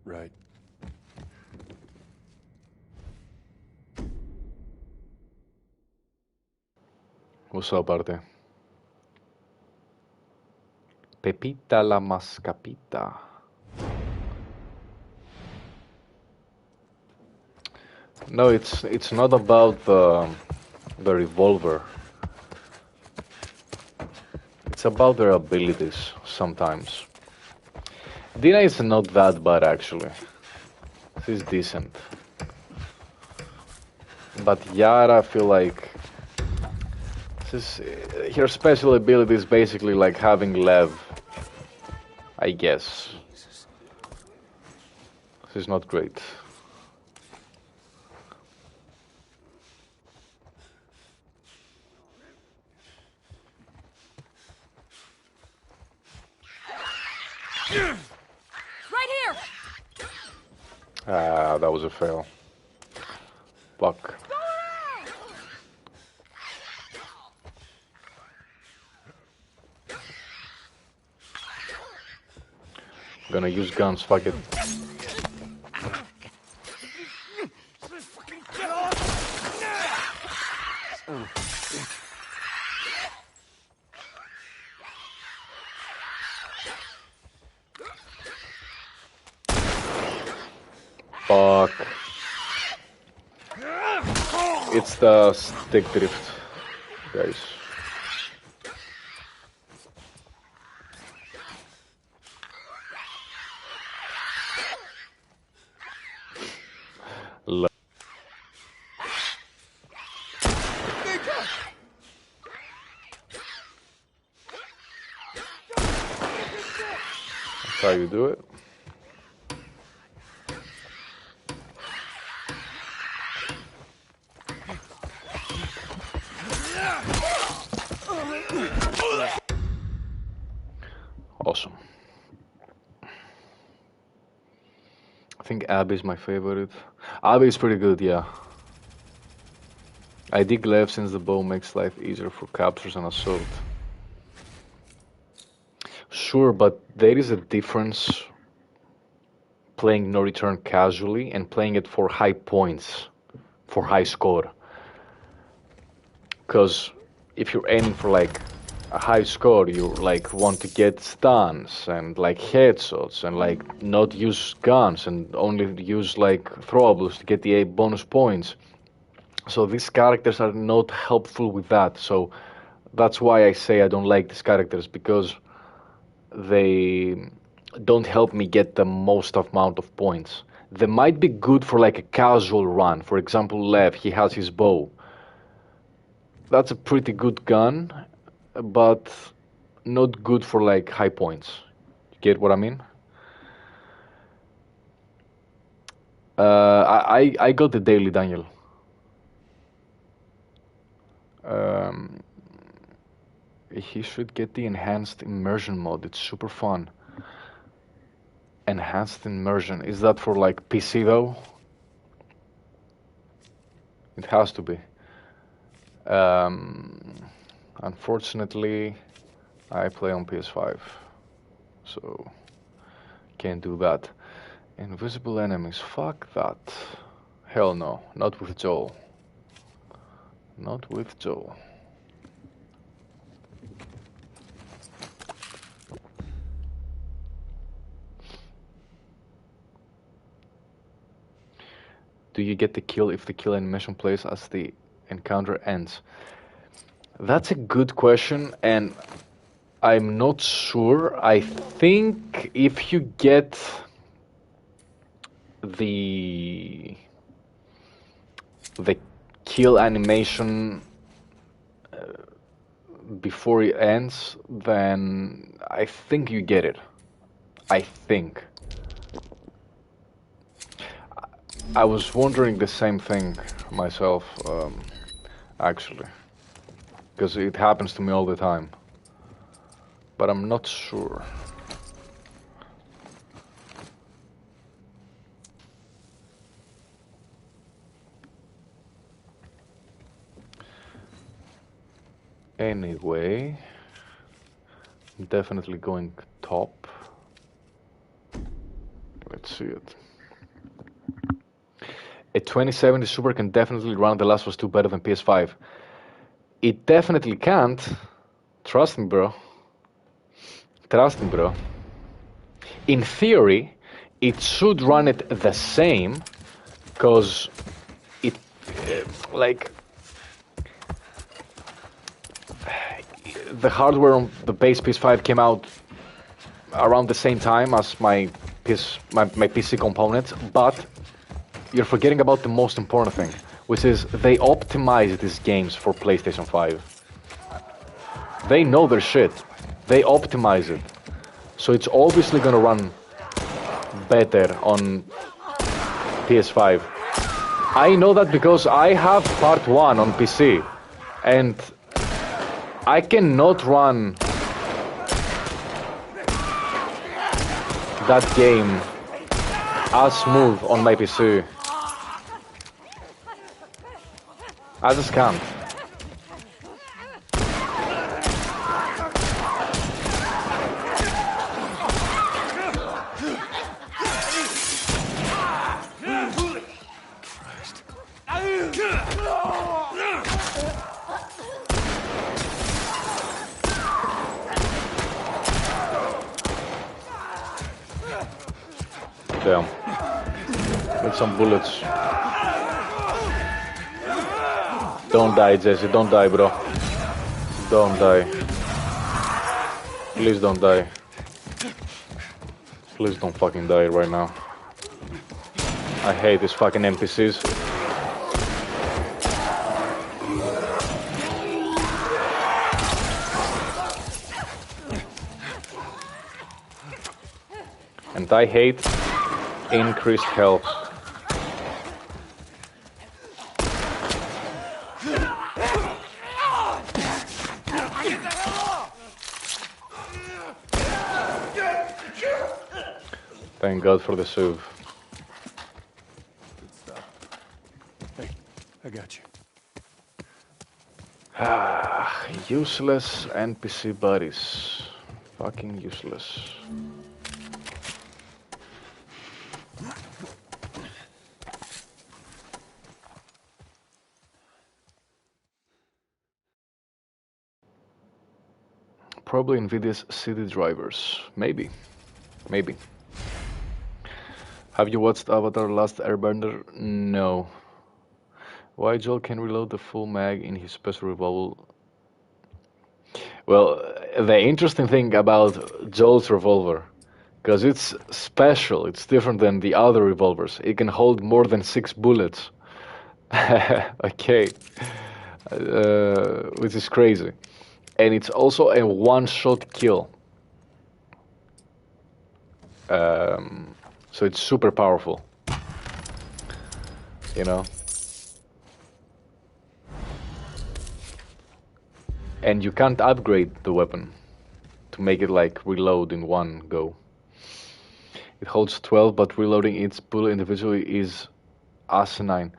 Right. What's up, Arte? Pepita la mascapita. No, it's not about the revolver. It's about their abilities sometimes. Dina is not that bad actually. She's decent. But Yara, I feel like her special ability is basically like having Lev, I guess. She's not great. Right here! Ah, that was a fail. Fuck. Gonna use guns, fuck it. Fuck. It's the stick drift, guys. That's how you do it. Awesome. I think Abby is my favorite. Abby is pretty good, yeah. I dig Lev since the bow makes life easier for captures and assault. sure, but there is a difference playing No Return casually and playing it for high points, for high score. Because if you're aiming for like a high score, you like want to get stuns and like headshots and like not use guns and only use like throwables to get the 8 bonus points. So these characters are not helpful with that. So that's why I say I don't like these characters, because they don't help me get the most amount of points. They might be good for like a casual run. For example, Lev, he has his bow. That's a pretty good gun, but not good for like high points. You get what I mean? I got the daily, Daniel. He should get the enhanced immersion mode. It's super fun. Enhanced immersion. Is that for like PC though? It has to be. Unfortunately, I play on PS5, so can't do that. Invisible enemies, fuck that. Hell no, not with Joel. Not with Joel. Do you get the kill if the kill animation plays as the encounter ends? That's a good question, and I'm not sure. I think if you get the kill animation before it ends, then I think you get it. I think. I was wondering the same thing myself, actually, because it happens to me all the time, but I'm not sure. Anyway, I'm definitely going top. Let's see it. A 2070 Super can definitely run The Last of Us 2 better than PS5. It definitely can't. Trust me, bro. Trust me, bro. In theory, it should run it the same, because it, like, the hardware on the base PS5 came out around the same time as my PC components, but you're forgetting about the most important thing, which is they optimize these games for PlayStation 5. They know their shit. They optimize it. So it's obviously gonna run better on PS5. I know that because I have Part 1 on PC, and I cannot run that game as smooth on my PC. I just can't. Damn. With some bullets. Don't die, Jesse. Don't die, bro. Don't die. Please don't die. Please don't fucking die right now. I hate these fucking NPCs. And I hate increased health. Thank God for the save. Hey, I got you. Useless NPC buddies. Fucking useless. Probably Nvidia's CD drivers. Maybe. Maybe. Have you watched Avatar Last Airbender? No. Why Joel can reload the full mag in his special revolver? Well, the interesting thing about Joel's revolver, because it's special, it's different than the other revolvers. It can hold more than 6 bullets. Okay. Which is crazy. And it's also a one-shot kill. So it's super powerful. You know? And you can't upgrade the weapon to make it like reload in one go. It holds 12, but reloading each bullet individually is asinine.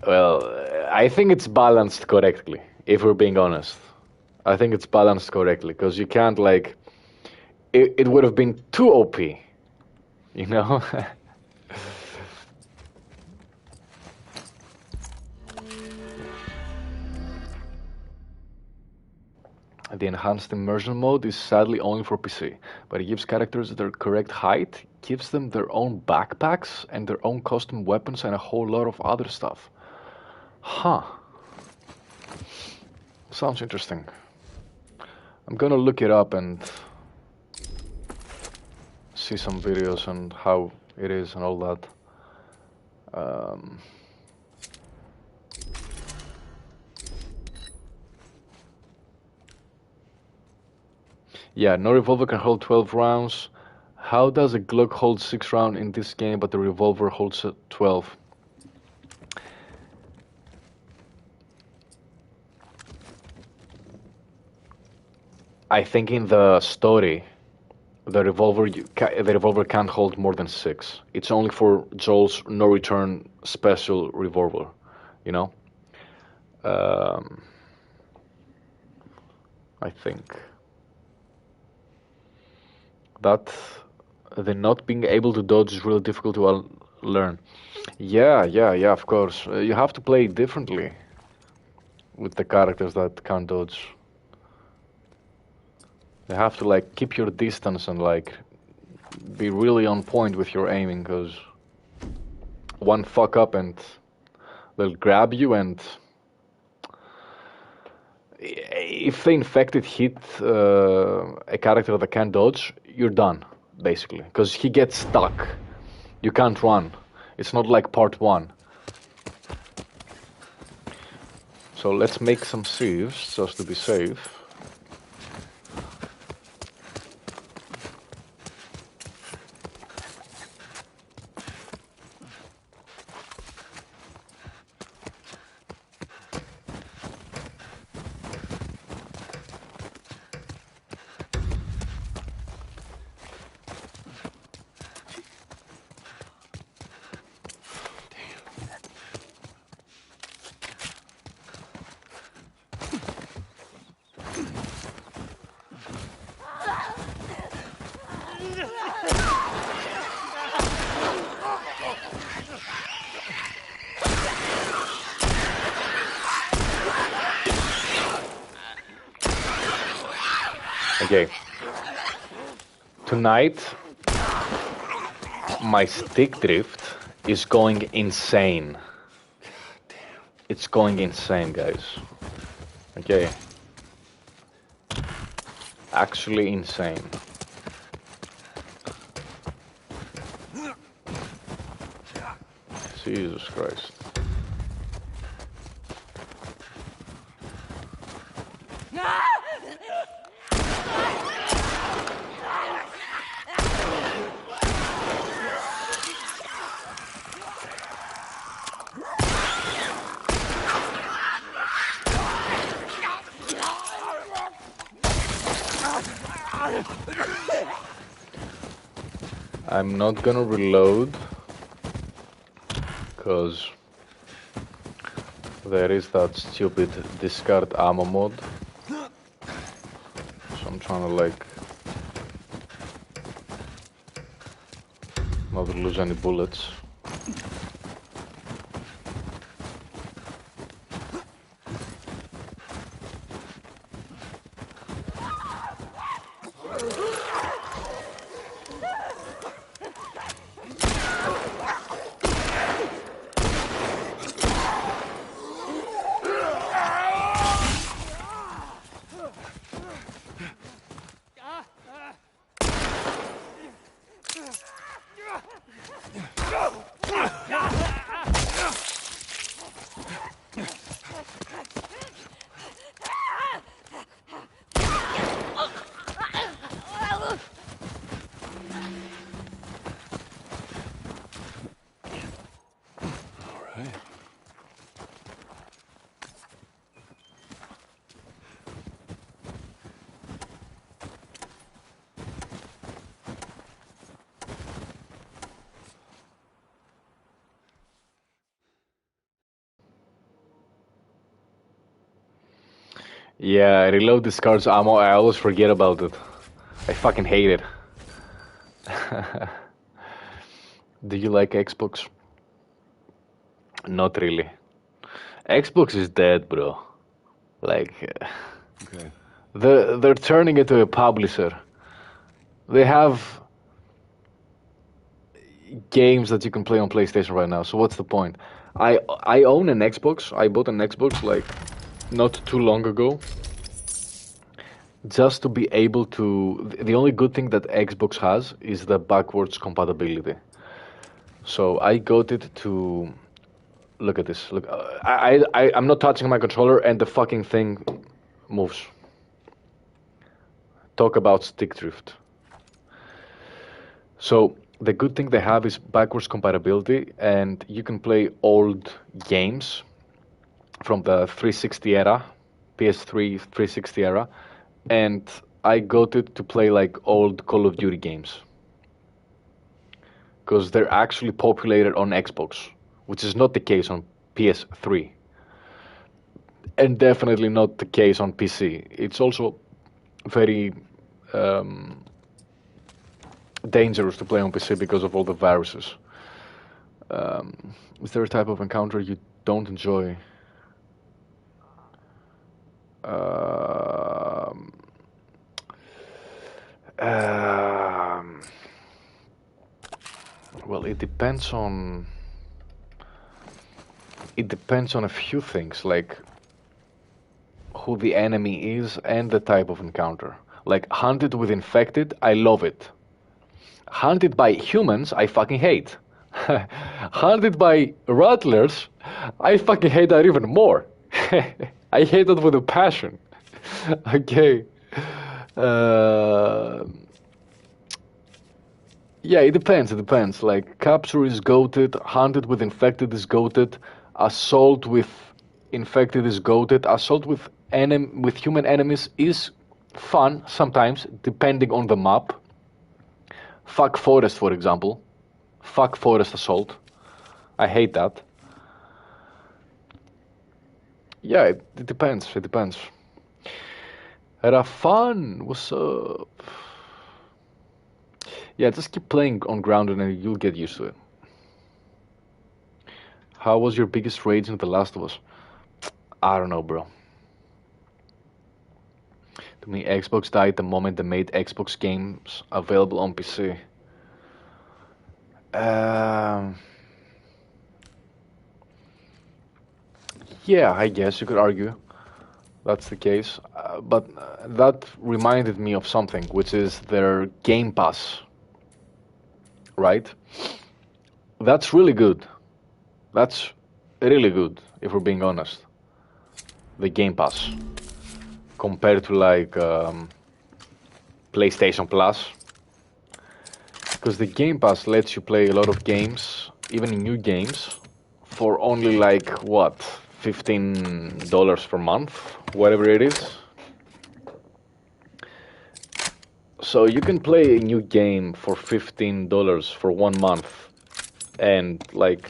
Well, I think it's balanced correctly, if we're being honest. I think it's balanced correctly, because you can't like... It would have been too OP, you know? The enhanced immersion mode is sadly only for PC, but it gives characters their correct height, gives them their own backpacks and their own custom weapons and a whole lot of other stuff. Huh. Sounds interesting. I'm gonna look it up and see some videos on how it is and all that. Yeah, no revolver can hold 12 rounds. How does a Glock hold 6 rounds in this game, but the revolver holds 12? I think in the story, the revolver can't hold more than 6. It's only for Joel's no-return special revolver, you know? I think that the not being able to dodge is really difficult to learn. Yeah, of course. You have to play differently with the characters that can't dodge. You have to like keep your distance and like be really on point with your aiming, because one fuck up and they'll grab you, and if the infected hit a character that can't dodge, you're done, basically, because he gets stuck. You can't run. It's not like part 1. So let's make some saves, just to be safe. Okay. Tonight, my stick drift is going insane. It's going insane, guys. Okay. Actually insane. Jesus Christ. I'm not gonna reload, because there is that stupid discard ammo mod. So I'm trying to like not lose any bullets. Yeah, I reload discards ammo. I always forget about it. I fucking hate it. Do you like Xbox? Not really. Xbox is dead, bro. Like, Okay. they're turning it to a publisher. They have games that you can play on PlayStation right now. So what's the point? I own an Xbox. I bought an Xbox like not too long ago. Just to be able to, the only good thing that Xbox has is the backwards compatibility. So I got it to, look at this. Look, I'm not touching my controller and the fucking thing moves. Talk about stick drift. So the good thing they have is backwards compatibility, and you can play old games from the 360 era, PS3 360 era, and I got it to play like old Call of Duty games. Because they're actually populated on Xbox, which is not the case on PS3. And definitely not the case on PC. It's also very dangerous to play on PC because of all the viruses. Is there a type of encounter you don't enjoy? Well, it depends on a few things, like who the enemy is and the type of encounter. Like hunted with infected, I love it. Hunted by humans, I fucking hate. Hunted by rattlers, I fucking hate that even more. I hate that with a passion. Okay. Yeah, it depends. It depends. Like capture is goated, hunted with infected is goated, assault with infected is goated, assault with human enemies is fun sometimes, depending on the map. Fuck forest, for example. Fuck forest assault. I hate that. Yeah, it depends. It depends. Rafan, what's up? Yeah, just keep playing on grounded and you'll get used to it. How was your biggest rage in The Last of Us? I don't know, bro. To me, Xbox died the moment they made Xbox games available on PC. Yeah, I guess you could argue that's the case. But that reminded me of something, which is their Game Pass. Right? That's really good. That's really good, if we're being honest. The Game Pass. Compared to like PlayStation Plus. Because the Game Pass lets you play a lot of games, even new games, for only like, what, $15 per month? Whatever it is. So you can play a new game for $15 for 1 month and like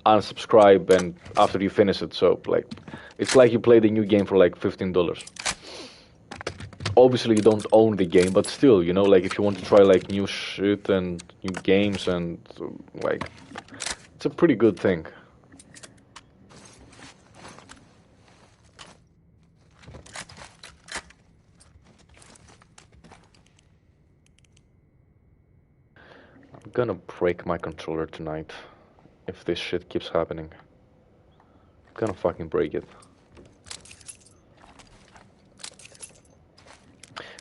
unsubscribe and after you finish it. So like it's like you play the new game for like $15. obviously you don't own the game, but still, you know, like if you want to try like new shit and new games and like, it's a pretty good thing. I'm gonna break my controller tonight if this shit keeps happening. I'm gonna fucking break it.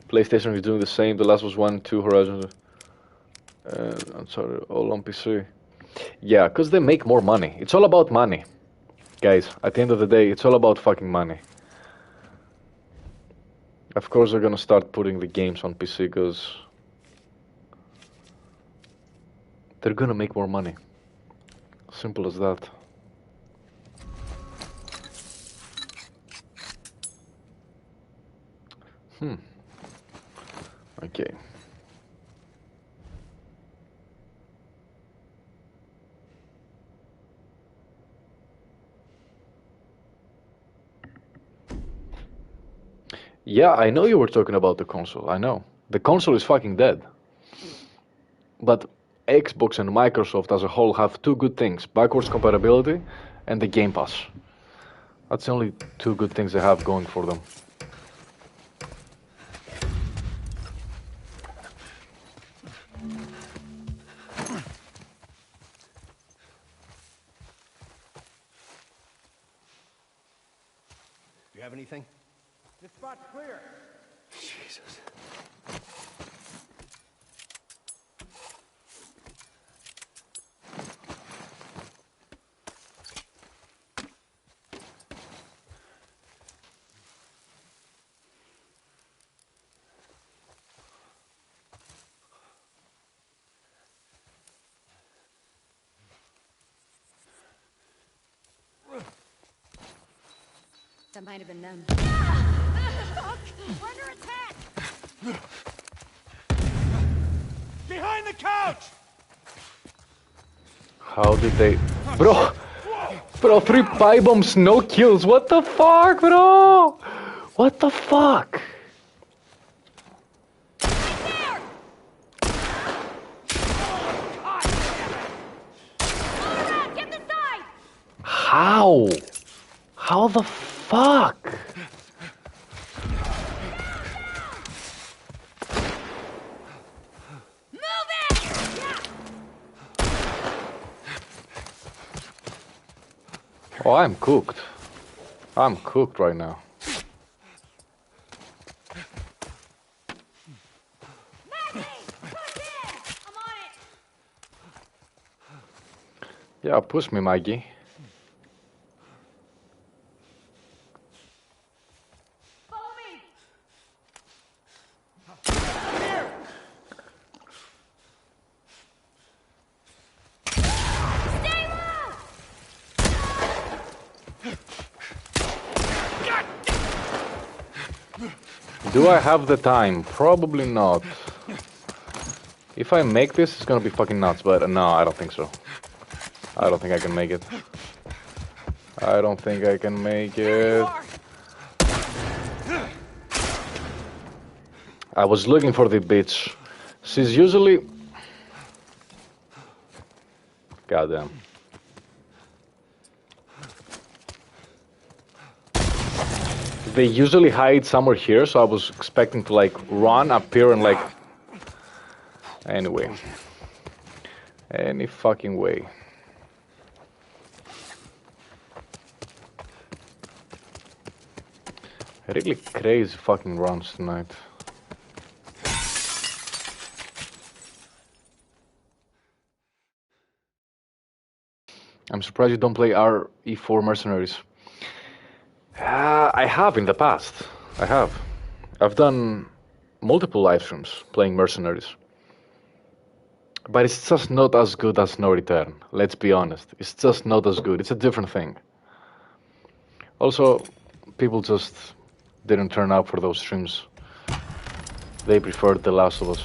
PlayStation is doing the same. The Last of Us 1 and 2 Horizon. I'm sorry, all on PC. Yeah, because they make more money. It's all about money. Guys, at the end of the day, it's all about fucking money. Of course they're gonna start putting the games on PC because they're gonna make more money. Simple as that. Okay. Yeah, I know you were talking about the console. I know. The console is fucking dead. But Xbox and Microsoft as a whole have two good things. Backwards compatibility and the Game Pass. That's the only two good things they have going for them. Do you have anything? This spot's clear. Jesus. That might have been them. Fuck! We're under attack! Behind the couch! How did they... Bro! Bro, 3 pipe bombs, no kills. What the fuck, bro? What the fuck? How? How the fuck? Oh, I'm cooked. I'm cooked right now. Yeah, push me, Maggie. Do I have the time? Probably not. If I make this, it's gonna be fucking nuts, but no, I don't think so. I don't think I can make it. I don't think I can make it. I was looking for the bitch. She's usually... Goddamn. They usually hide somewhere here, so I was expecting to like run, appear, and like... Anyway. Any fucking way. Really crazy fucking runs tonight. I'm surprised you don't play RE4 Mercenaries. I have in the past. I have. I've done multiple live streams playing Mercenaries. But it's just not as good as No Return. Let's be honest. It's just not as good. It's a different thing. Also, people just didn't turn up for those streams. They preferred The Last of Us.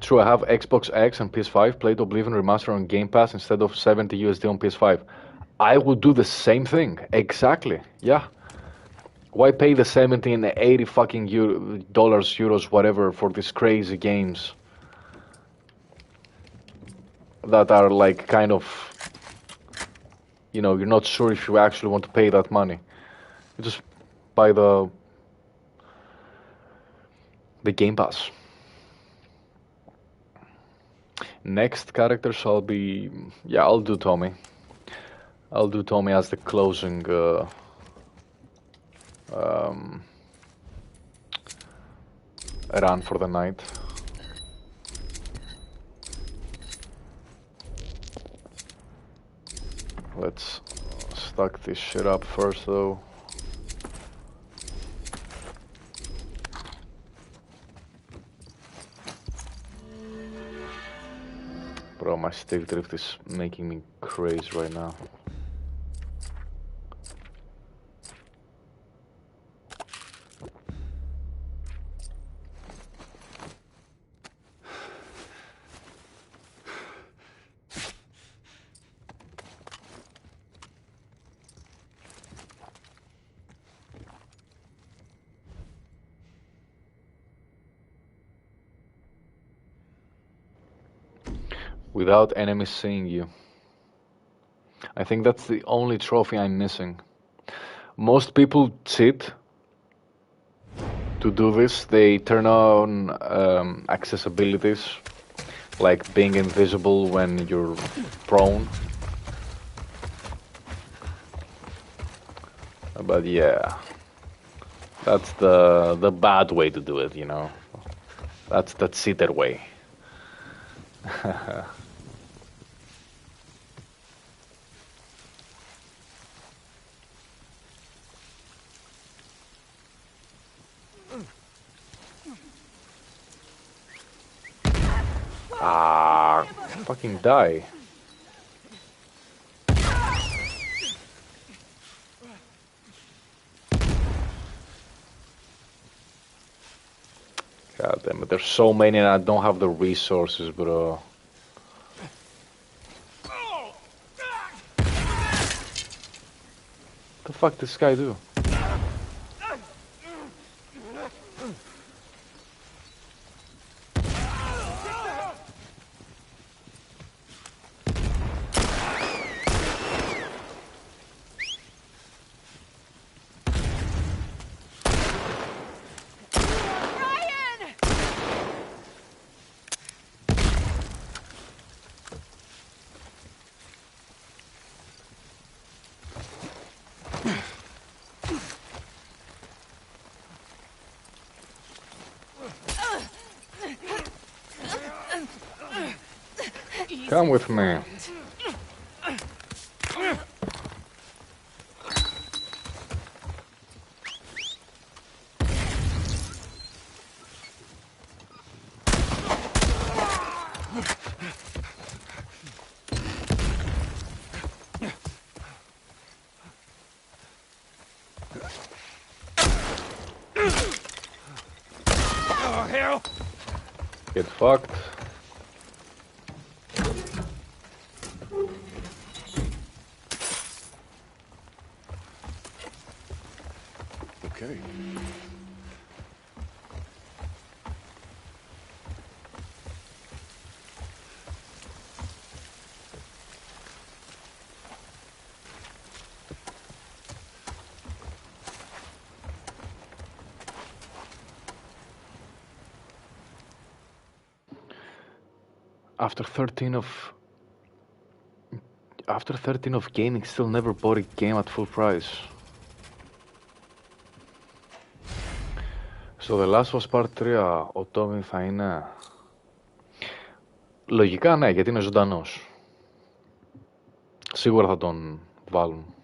True, I have Xbox X and PS5, played Oblivion Remastered on Game Pass instead of $70 USD on PS5. I would do the same thing. Exactly. Yeah. Why pay the 70 and 80 fucking dollars, euros, whatever, for these crazy games that are like kind of, you know, you're not sure if you actually want to pay that money. You just buy the Game Pass. Next character shall be, yeah, I'll do Tommy. I'll do Tommy as the closing run for the night. Let's stack this shit up first though. Bro, my stick drift is making me crazy right now. Without enemies seeing you. I think that's the only trophy I'm missing. Most people cheat to do this. They turn on accessibilities, like being invisible when you're prone. But yeah, that's the bad way to do it, you know. That's the cheater way. Ah, fucking die. God damn it, there's so many and I don't have the resources, bro. What the fuck this guy do? Come with me. Get fucked. Okay. After 13 of gaming, still never bought a game at full price. Στο The Last of Us Part 3 ο Tommy θα είναι... Λογικά ναι, γιατί είναι ζωντανός. Σίγουρα θα τον βάλουν.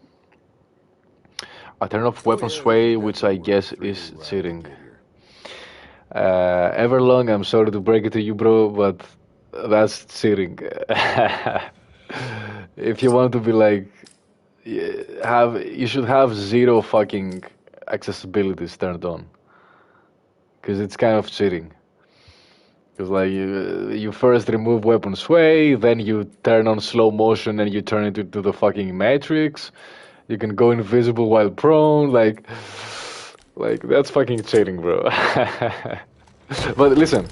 I turn off weapon sway, which I guess is cheating. Everlong, I'm sorry to break it to you, bro, but that's cheating. If you want to be like... you should have zero fucking accessibilities turned on. Because it's kind of cheating. Because like you first remove weapon sway, then you turn on slow motion and you turn it into the fucking Matrix. You can go invisible while prone, like that's fucking cheating, bro. But listen,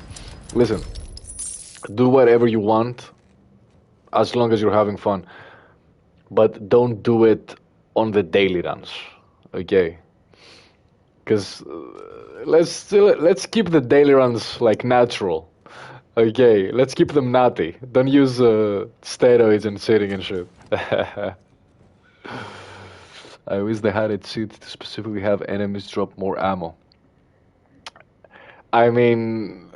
do whatever you want as long as you're having fun, but don't do it on the daily runs, okay? Because let's keep the daily runs like natural, okay? Let's keep them natty. Don't use steroids and cheating and shit. I wish they had a cheat to specifically have enemies drop more ammo. I mean,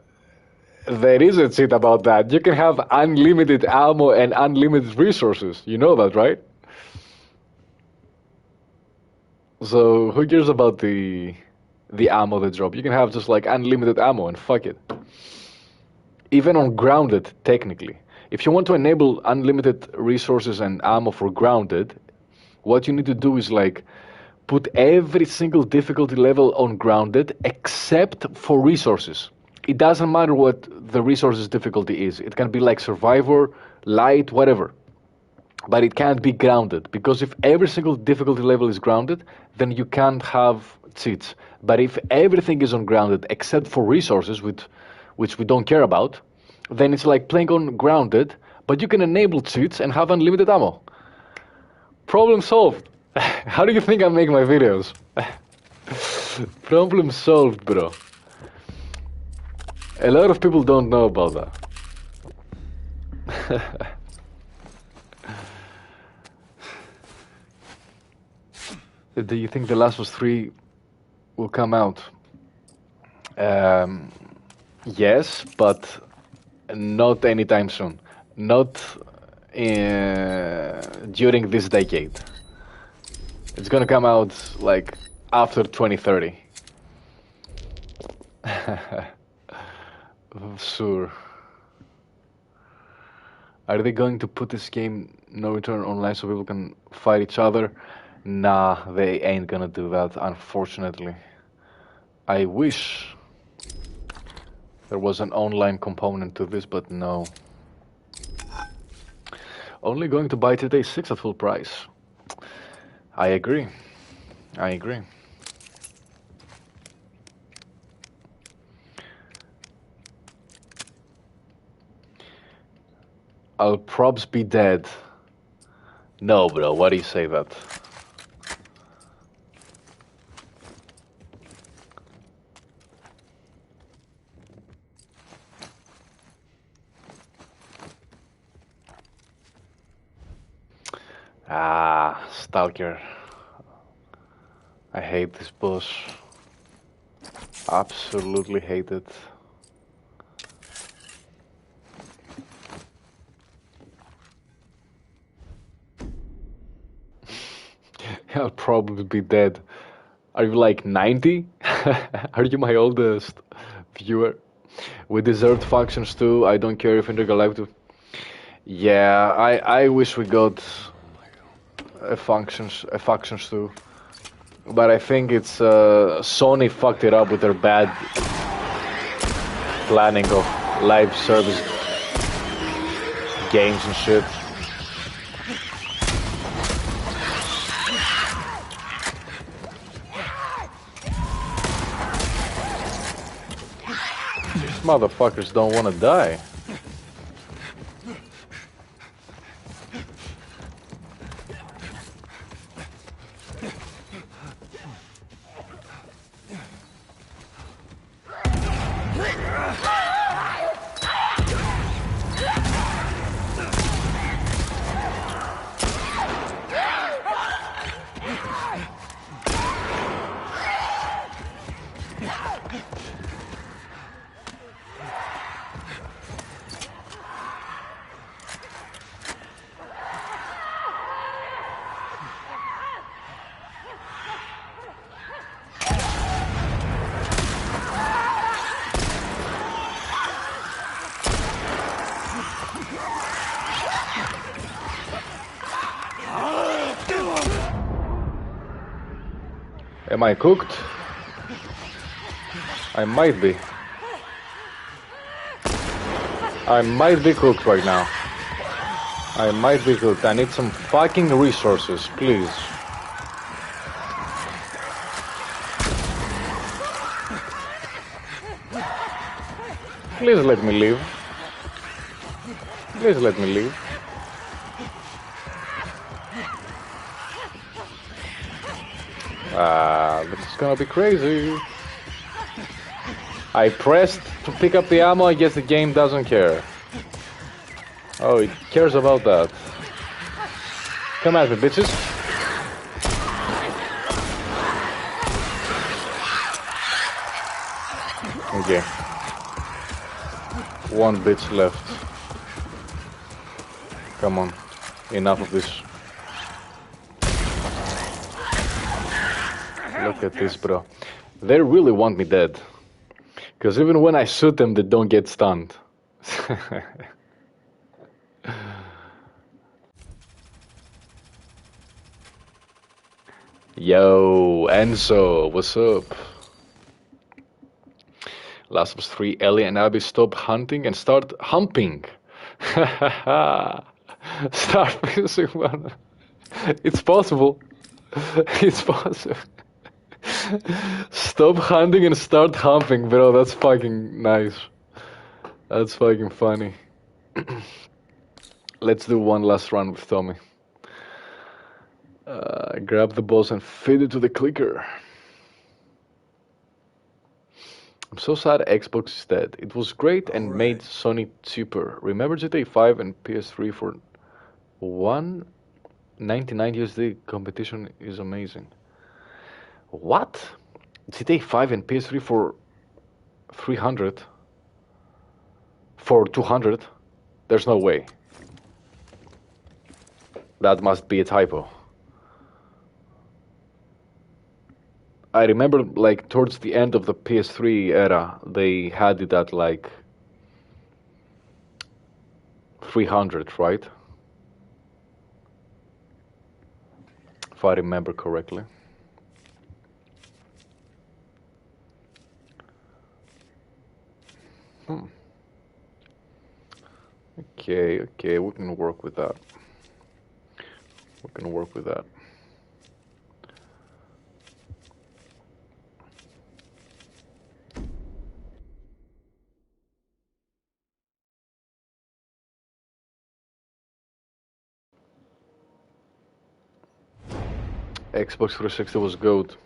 there is a cheat about that. You can have unlimited ammo and unlimited resources. You know that, right? So who cares about the ammo they drop? You can have just like unlimited ammo and fuck it. Even on grounded, technically. If you want to enable unlimited resources and ammo for grounded, what you need to do is like put every single difficulty level on grounded except for resources. It doesn't matter what the resources difficulty is. It can be like survivor, light, whatever. But it can't be grounded, because if every single difficulty level is grounded, then you can't have cheats. But if everything is on grounded except for resources, which we don't care about, then it's like playing on grounded, but you can enable cheats and have unlimited ammo. Problem solved. How do you think I make my videos? Problem solved, bro. A lot of people don't know about that. Do you think The Last of Us 3 will come out? Yes, but not anytime soon. Not during this decade. It's gonna come out like after 2030. Sure. Are they going to put this game no return online so people can fight each other? Nah, they ain't gonna do that, unfortunately. I wish there was an online component to this, but no. Only going to buy today 6 at full price. I agree. I'll probs be dead. No, bro, why do you say that? Ah, Stalker. I hate this boss. Absolutely hate it. I'll probably be dead. Are you like 90? Are you my oldest viewer? We deserved functions too. I don't care if Intergalactic. Yeah, I wish we got a factions too. But I think it's Sony fucked it up with their bad planning of live service games and shit. These motherfuckers don't want to die. Am I cooked? I might be. I might be cooked right now. I might be cooked. I need some fucking resources, please. Please let me live. Please let me live. This is gonna be crazy. I pressed to pick up the ammo, I guess the game doesn't care. Oh, it cares about that. Come at me, bitches. Okay. One bitch left. Come on. Enough of this. Look at this, bro. They really want me dead. Because even when I shoot them, they don't get stunned. Yo, Enzo, what's up? Last of Us 3, Ellie and Abby stop hunting and start humping. Start fishing one. It's possible. It's possible. Stop hunting and start humping, bro. That's fucking nice. That's fucking funny. Let's do one last run with Tommy. Grab the balls and feed it to the clicker. I'm so sad Xbox is dead. It was great and made Sony cheaper. Remember GTA 5 and PS3 for $1.99 USD? Competition is amazing. What? GTA 5 and PS3 for 300? For 200? There's no way. That must be a typo. I remember, like, towards the end of the PS3 era, they had it at, like, 300, right? If I remember correctly. Okay, we can work with that. We can work with that. Xbox 360 was GOAT.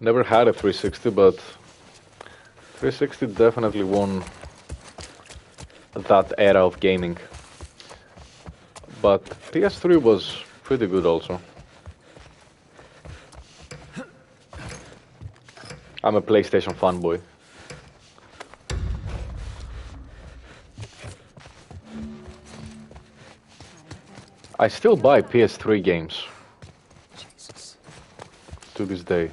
Never had a 360, but 360 definitely won that era of gaming. But PS3 was pretty good also. I'm a PlayStation fanboy. I still buy PS3 games. Jesus. To this day.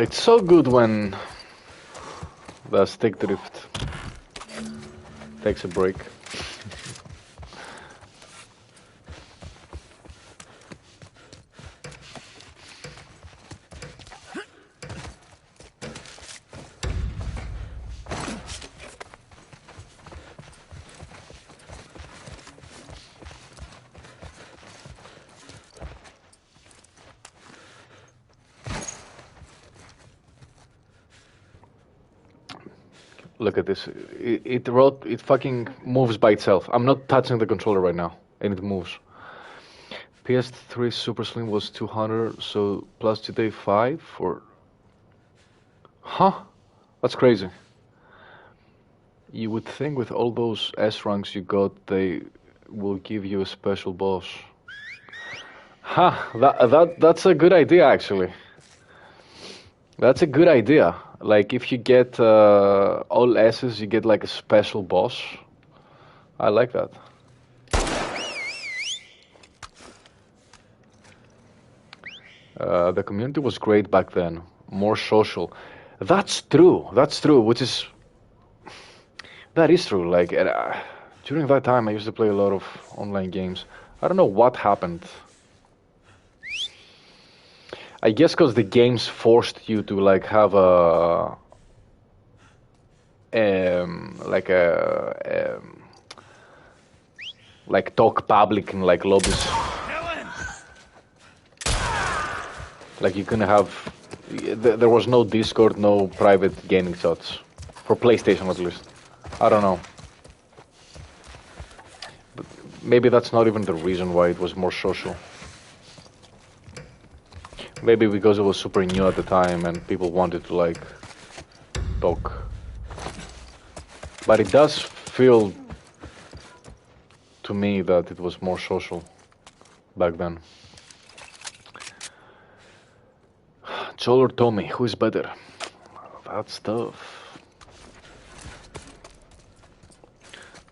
It's so good when the stick drift takes a break. Look at this. It fucking moves by itself. I'm not touching the controller right now, and it moves. PS3 Super Slim was 200, so plus today 5 for... Huh? That's crazy. You would think with all those S ranks you got, they will give you a special boss. That's a good idea actually. That's a good idea. Like if you get all S's, you get like a special boss. I like that. The community was great back then, more social. That's true. That's true. That is true. Like during that time, I used to play a lot of online games. I don't know what happened. I guess because the games forced you to like have a like a like talk public in like lobbies. Like you couldn't have. There was no Discord, no private gaming chats for PlayStation at least. I don't know. But maybe that's not even the reason why it was more social. Maybe because it was super new at the time and people wanted to like talk. But it does feel to me that it was more social back then. Joel or Tommy, who is better? That's tough.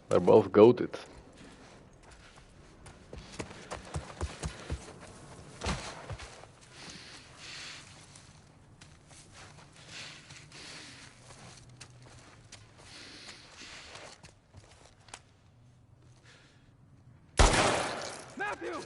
They're both goated. Matthew!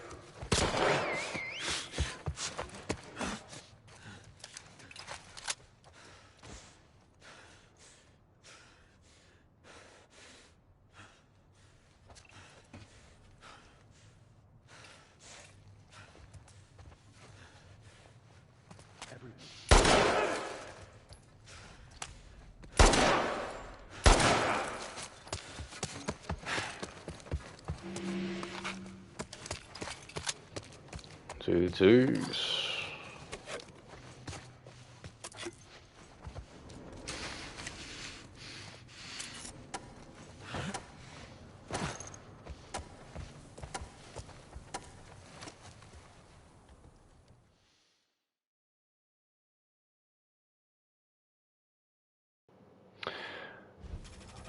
GG's.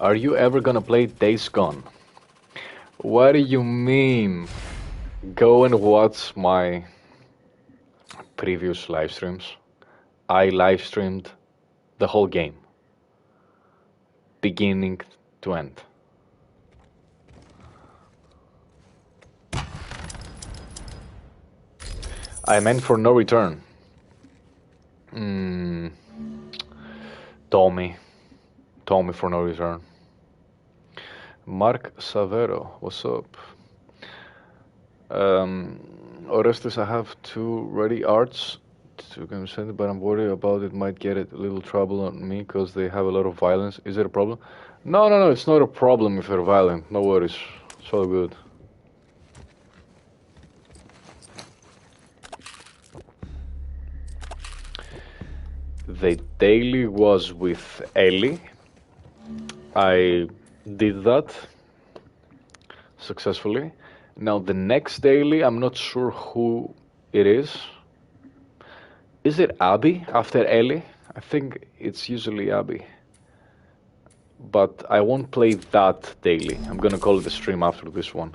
Are you ever gonna play Days Gone? What do you mean? Go and watch my previous live streams. I live streamed the whole game, beginning to end. I meant for no return. Tommy for no return. Mark Savero, what's up? Orestes, I have 2 ready arts to consent, but I'm worried about it might get a little trouble on me because they have a lot of violence. Is it a problem? No, it's not a problem if they're violent. No worries. It's all good. The daily was with Ellie. I did that successfully. Now the next daily, I'm not sure who it is. Is it Abby after Ellie? I think it's usually Abby. But I won't play that daily. I'm gonna call it a stream after this one.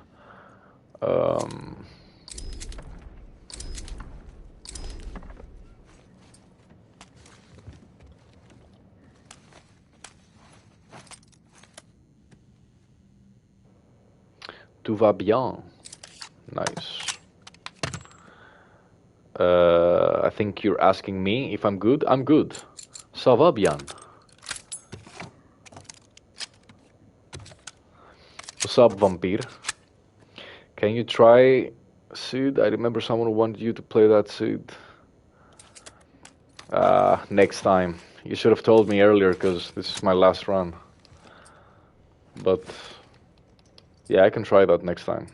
Tout va bien. Nice. I think you're asking me if I'm good. I'm good. Ça va bien. What's up, Vampire? Can you try Seed? I remember someone wanted you to play that Seed. Next time. You should have told me earlier, because this is my last run. But yeah, I can try that next time.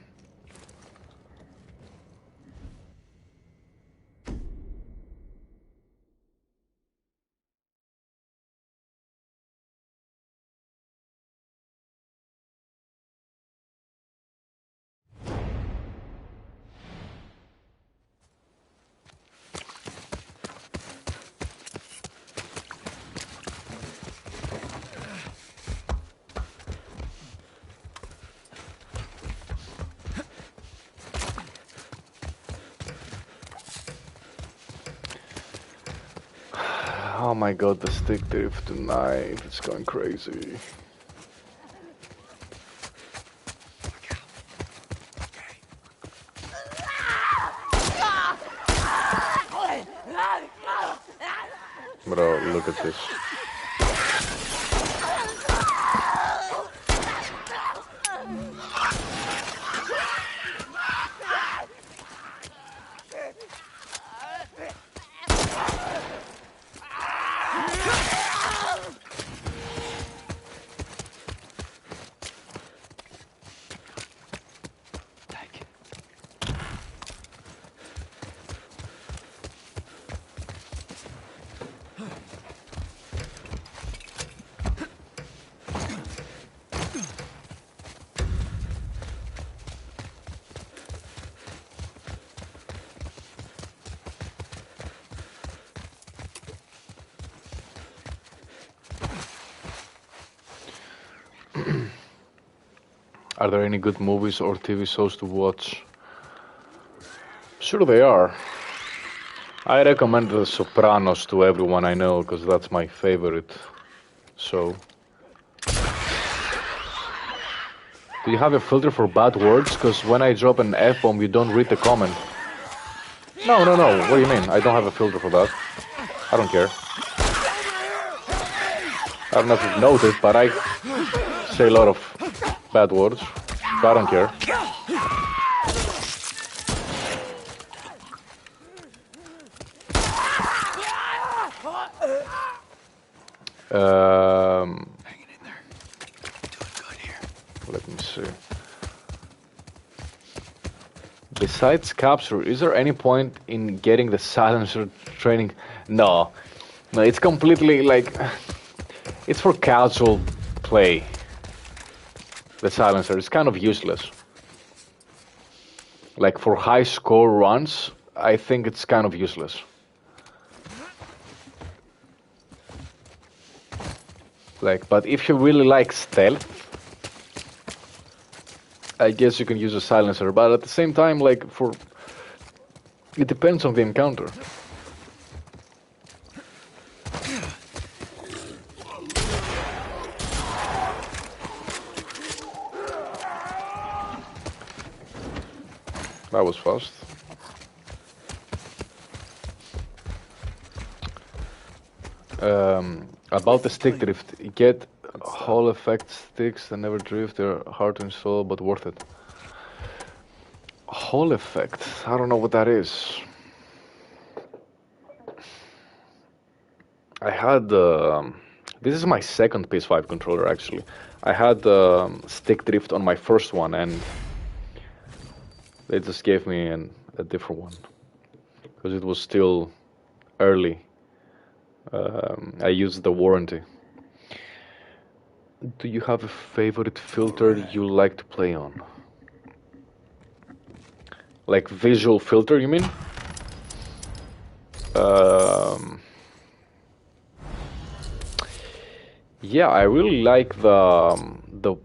Oh my god, the stick drift tonight, it's going crazy. Bro, look at this. Are there any good movies or TV shows to watch? Sure they are. I recommend The Sopranos to everyone I know, because that's my favorite show. Do you have a filter for bad words? Because when I drop an F-bomb, you don't read the comment. No. What do you mean? I don't have a filter for that. I don't care. I don't know if you've noticed, but I say a lot of bad words, so I don't care. Hanging in there. Doing good here. Let me see. Besides capture, is there any point in getting the silencer training? No, it's completely like, it's for casual play. The silencer is kind of useless. Like for high score runs, I think it's kind of useless. Like, but if you really like stealth, I guess you can use a silencer, but at the same time, like, it depends on the encounter. That was fast. About the stick drift, get Hall effect sticks that never drift. They're hard to install, but worth it. Hall effect, I don't know what that is. I had this is my second PS5 controller actually. I had stick drift on my first one, and they just gave me a different one because it was still early. I used the warranty. Do you have a favorite filter you like to play on? Like visual filter, you mean? Yeah, I really like the.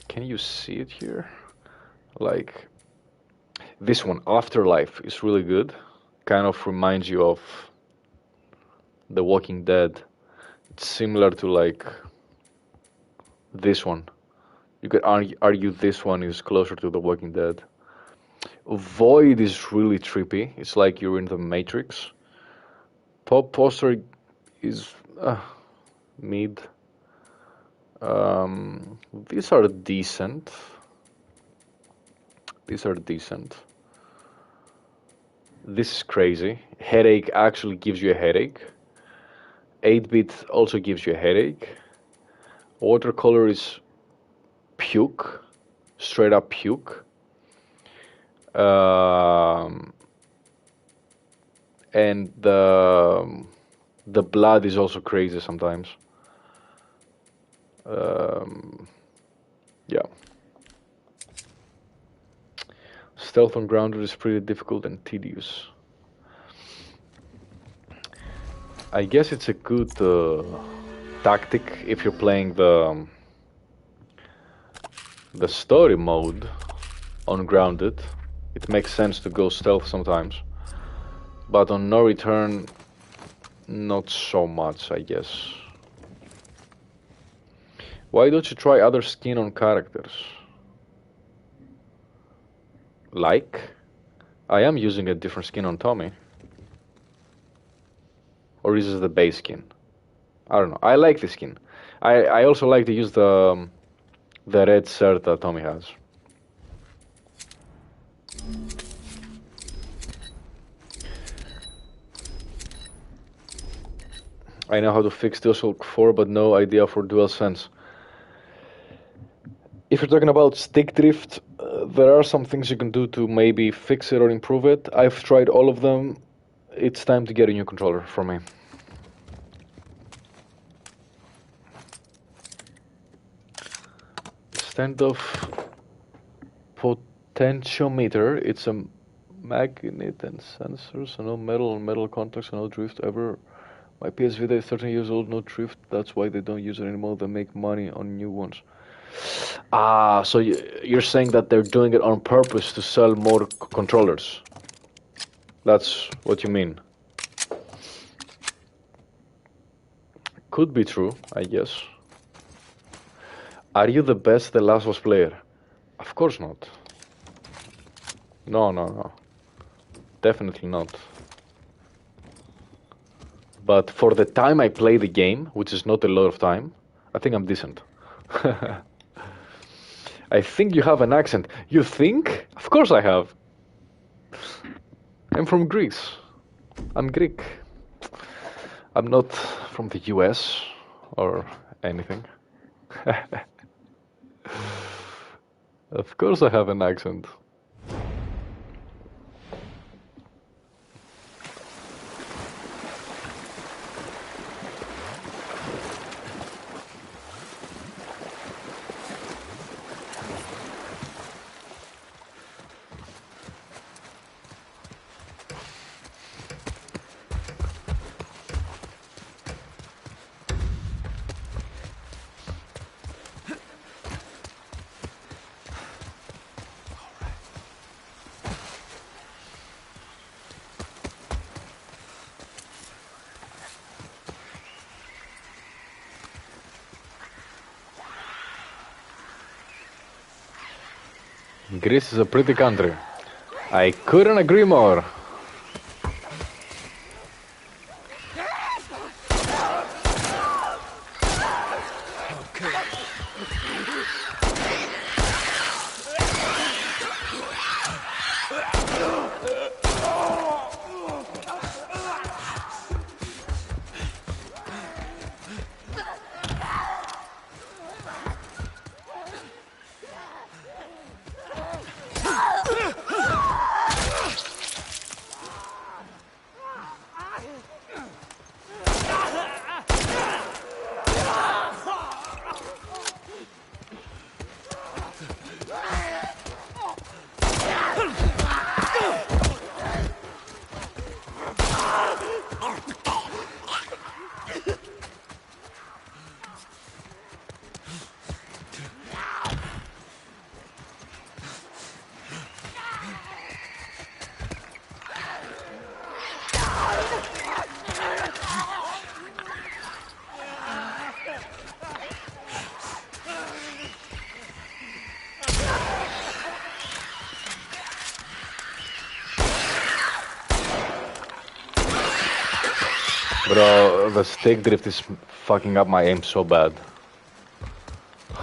Can you see it here? Like this one, Afterlife, is really good. Kind of reminds you of The Walking Dead. It's similar to like this one. You could argue this one is closer to The Walking Dead. Void is really trippy. It's like you're in the Matrix. Pop Poster is mid. These are decent. This is crazy. Headache actually gives you a headache. 8-bit also gives you a headache. Watercolor is puke. Straight up puke. And the blood is also crazy sometimes. Yeah. Stealth on grounded is pretty difficult and tedious. I guess it's a good tactic if you're playing the story mode on grounded. It makes sense to go stealth sometimes, but on no return Not so much, I guess. Why don't you try other skin on characters? Like? I am using a different skin on Tommy. Or is this the base skin? I don't know. I like the skin. I also like to use the red shirt that Tommy has. I know how to fix DualShock 4, but no idea for DualSense. If you're talking about stick drift, there are some things you can do to maybe fix it or improve it. I've tried all of them. It's time to get a new controller for me. Standoff potentiometer. It's a magnet and sensor, so no metal on metal contacts, so no drift ever. My PS Vita is 13 years old, no drift. That's why they don't use it anymore. They make money on new ones. Ah, so you're saying that they're doing it on purpose to sell more controllers. That's what you mean. Could be true, I guess. Are you the best The Last of Us player? Of course not. No. Definitely not. But for the time I play the game, which is not a lot of time, I think I'm decent. I think you have an accent. You think? Of course I have. I'm from Greece. I'm Greek. I'm not from the US or anything. Of course I have an accent. Greece is a pretty country. I couldn't agree more. Bro, the stick drift is fucking up my aim so bad.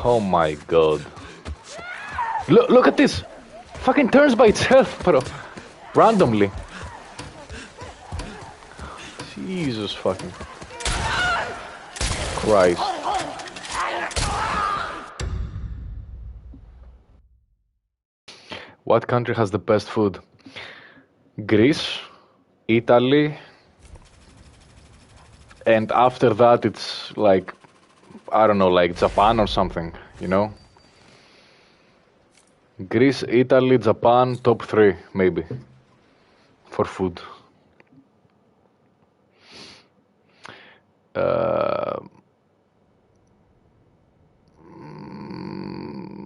Oh my god. Look at this! Fucking turns by itself, bro. Randomly. Jesus fucking Christ. What country has the best food? Greece, Italy, and after that it's like, I don't know, like Japan or something, you know? Greece, Italy, Japan, top 3 maybe for food.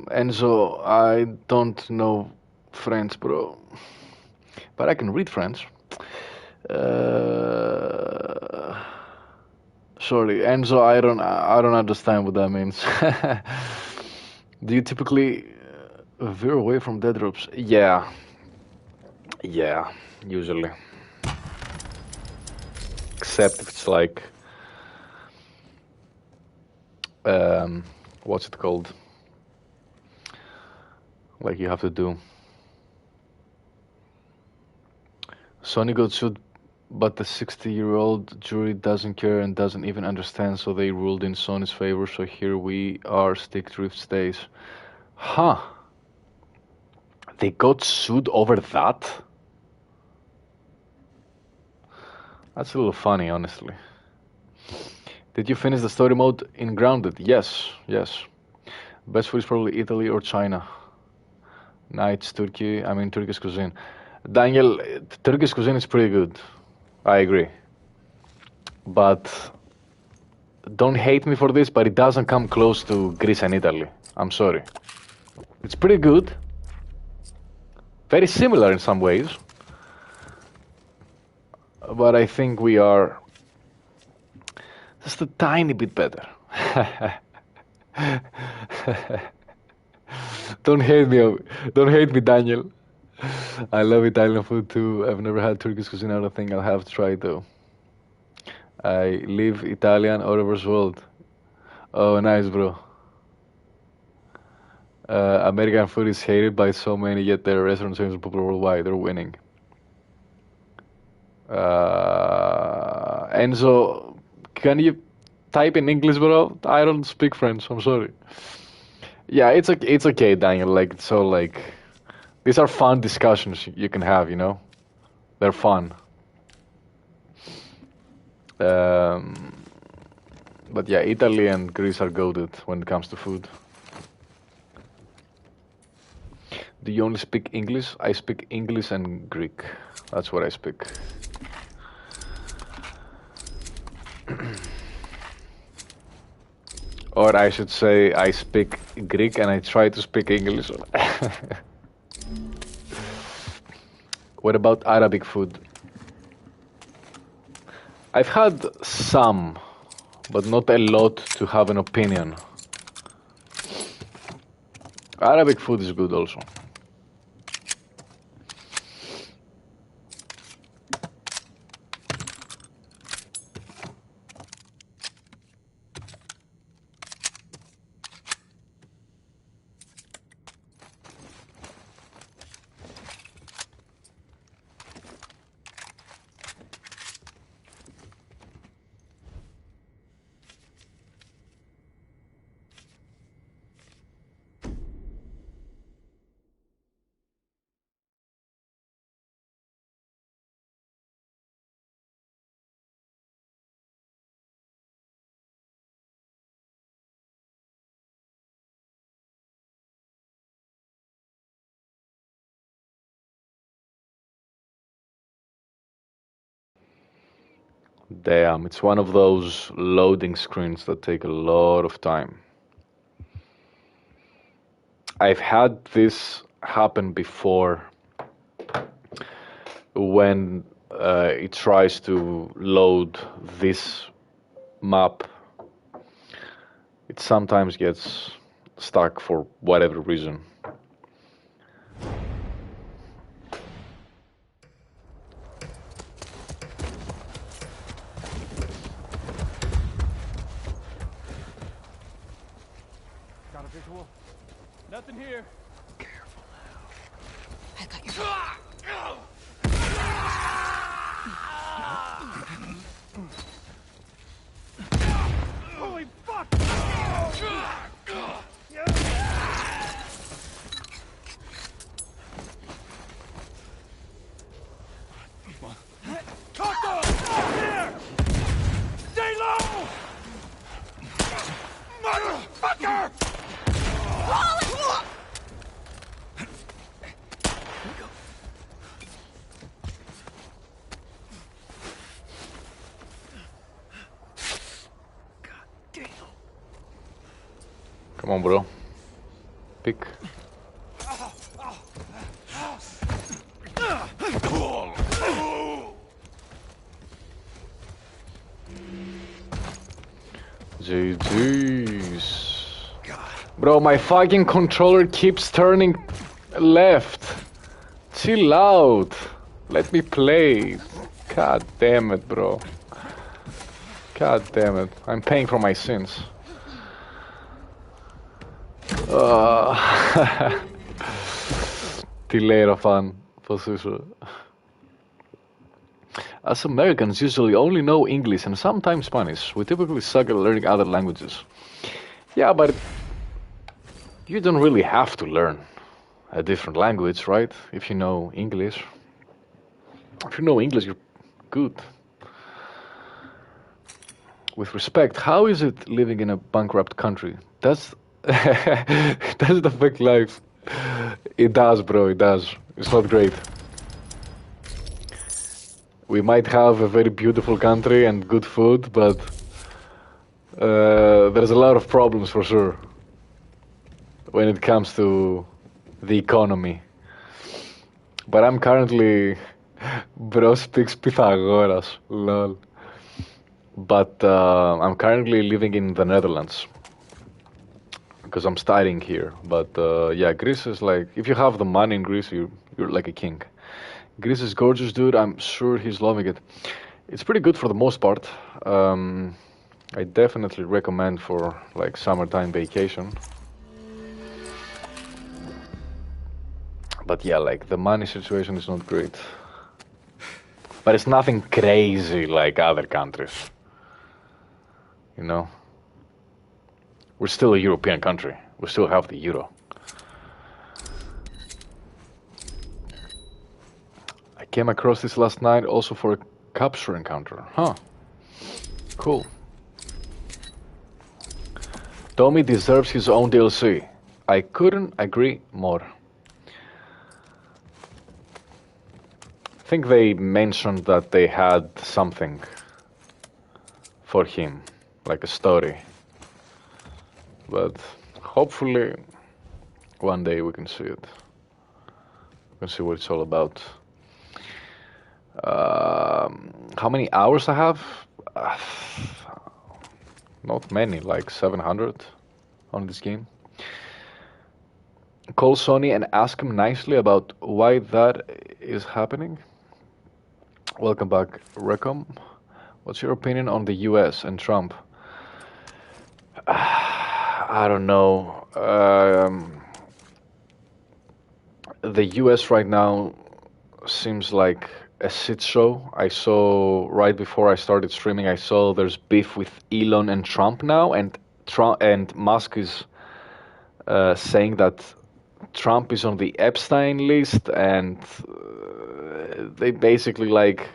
Enzo, I don't know French, bro, but I can read French. Sorry, Enzo, I don't understand what that means. Do you typically veer away from dead drops? Yeah. Yeah, usually. Except if it's like what's it called? Like you have to do. Sony got sued, but the 60-year-old jury doesn't care and doesn't even understand, so they ruled in Sony's favor, so here we are, stick drift stays. Huh. They got sued over that? That's a little funny, honestly. Did you finish the story mode in Grounded? Yes, yes. Best food is probably Italy or China. Nights, Turkey, I mean Turkish cuisine. Daniel, Turkish cuisine is pretty good. I agree. But don't hate me for this, but it doesn't come close to Greece and Italy. I'm sorry. It's pretty good. Very similar in some ways. But I think we are just a tiny bit better. Don't hate me, Daniel. I love Italian food too. I've never had Turkish cuisine. I don't think I'll have to try it though. I live Italian all over the world. Oh, nice, bro. American food is hated by so many, yet their restaurant chains are popular worldwide. They're winning. Enzo, can you type in English, bro? I don't speak French. I'm sorry. Yeah, it's okay, Daniel. Like, so like, these are fun discussions you can have. You know, they're fun. But yeah, Italy and Greece are goated when it comes to food. Do you only speak English? I speak English and Greek. That's what I speak. Or I should say I speak Greek and I try to speak English. What about Arabic food? I've had some, but not a lot to have an opinion. Arabic food is good also. Damn, it's one of those loading screens that take a lot of time. I've had this happen before when it tries to load this map. It sometimes gets stuck for whatever reason. Got a visual? Nothing here. Careful now. I got you. Holy fuck! Taco! Here! Stay low! Motherfucker! Come on, bro. Pick. GG's. Bro, my fucking controller keeps turning left. Chill out. Let me play. God damn it, bro. God damn it. I'm paying for my sins. Τι λέει Ροφάν, πώς είσαι. As Americans usually only know English and sometimes Spanish, we typically suck at learning other languages. Yeah, but you don't really have to learn a different language, right? If you know English. If you know English, you're good. With respect, how is it living in a bankrupt country? Does it affect life? It does, bro, it does. It's not great. We might have a very beautiful country and good food, but there's a lot of problems for sure when it comes to the economy. But I'm currently... Bro speaks Pythagoras, lol. But I'm currently living in the Netherlands because I'm studying here. But yeah, Greece is like, if you have the money in Greece, you're like a king. Greece is gorgeous, dude. I'm sure he's loving it. It's pretty good for the most part. I definitely recommend for like summertime vacation. But yeah, like the money situation is not great. But it's nothing crazy like other countries. You know? We're still a European country. We still have the euro. I came across this last night also for a capture encounter. Huh. Cool. Tommy deserves his own DLC. I couldn't agree more. I think they mentioned that they had something for him, like a story. But hopefully one day we can see it. We can see what it's all about. How many hours I have? Not many, like 700 on this game. Call Sony and ask him nicely about why that is happening. Welcome back, Recom. What's your opinion on the US and Trump? I don't know. The US right now seems like a shit show. I saw right before I started streaming, I saw there's beef with Elon and Trump now, and Musk is saying that Trump is on the Epstein list, and they basically like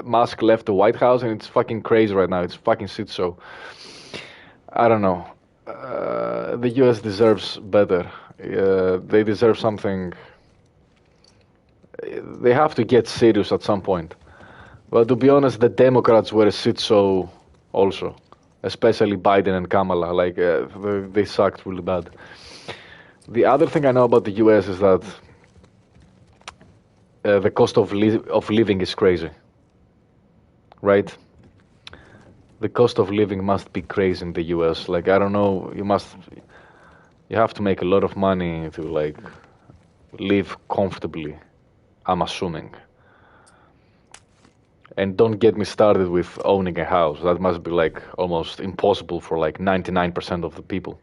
Musk left the White House, and it's fucking crazy right now. It's fucking shit show. I don't know. The US deserves better. They deserve something. They have to get serious at some point. But to be honest, the Democrats were a shit show also, especially Biden and Kamala. Like they sucked really bad. The other thing I know about the US is that the cost of living is crazy, right? The cost of living must be crazy in the US. Like, I don't know, you have to make a lot of money to like live comfortably, I'm assuming. And don't get me started with owning a house. That must be like almost impossible for like 99% of the people.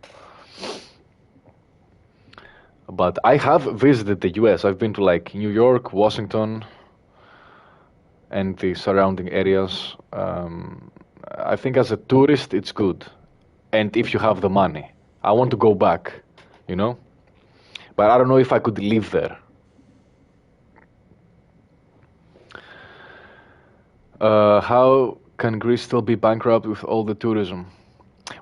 But I have visited the US. I've been to like New York, Washington, and the surrounding areas. I think as a tourist, it's good. And if you have the money, I want to go back, you know? But I don't know if I could live there. How can Greece still be bankrupt with all the tourism?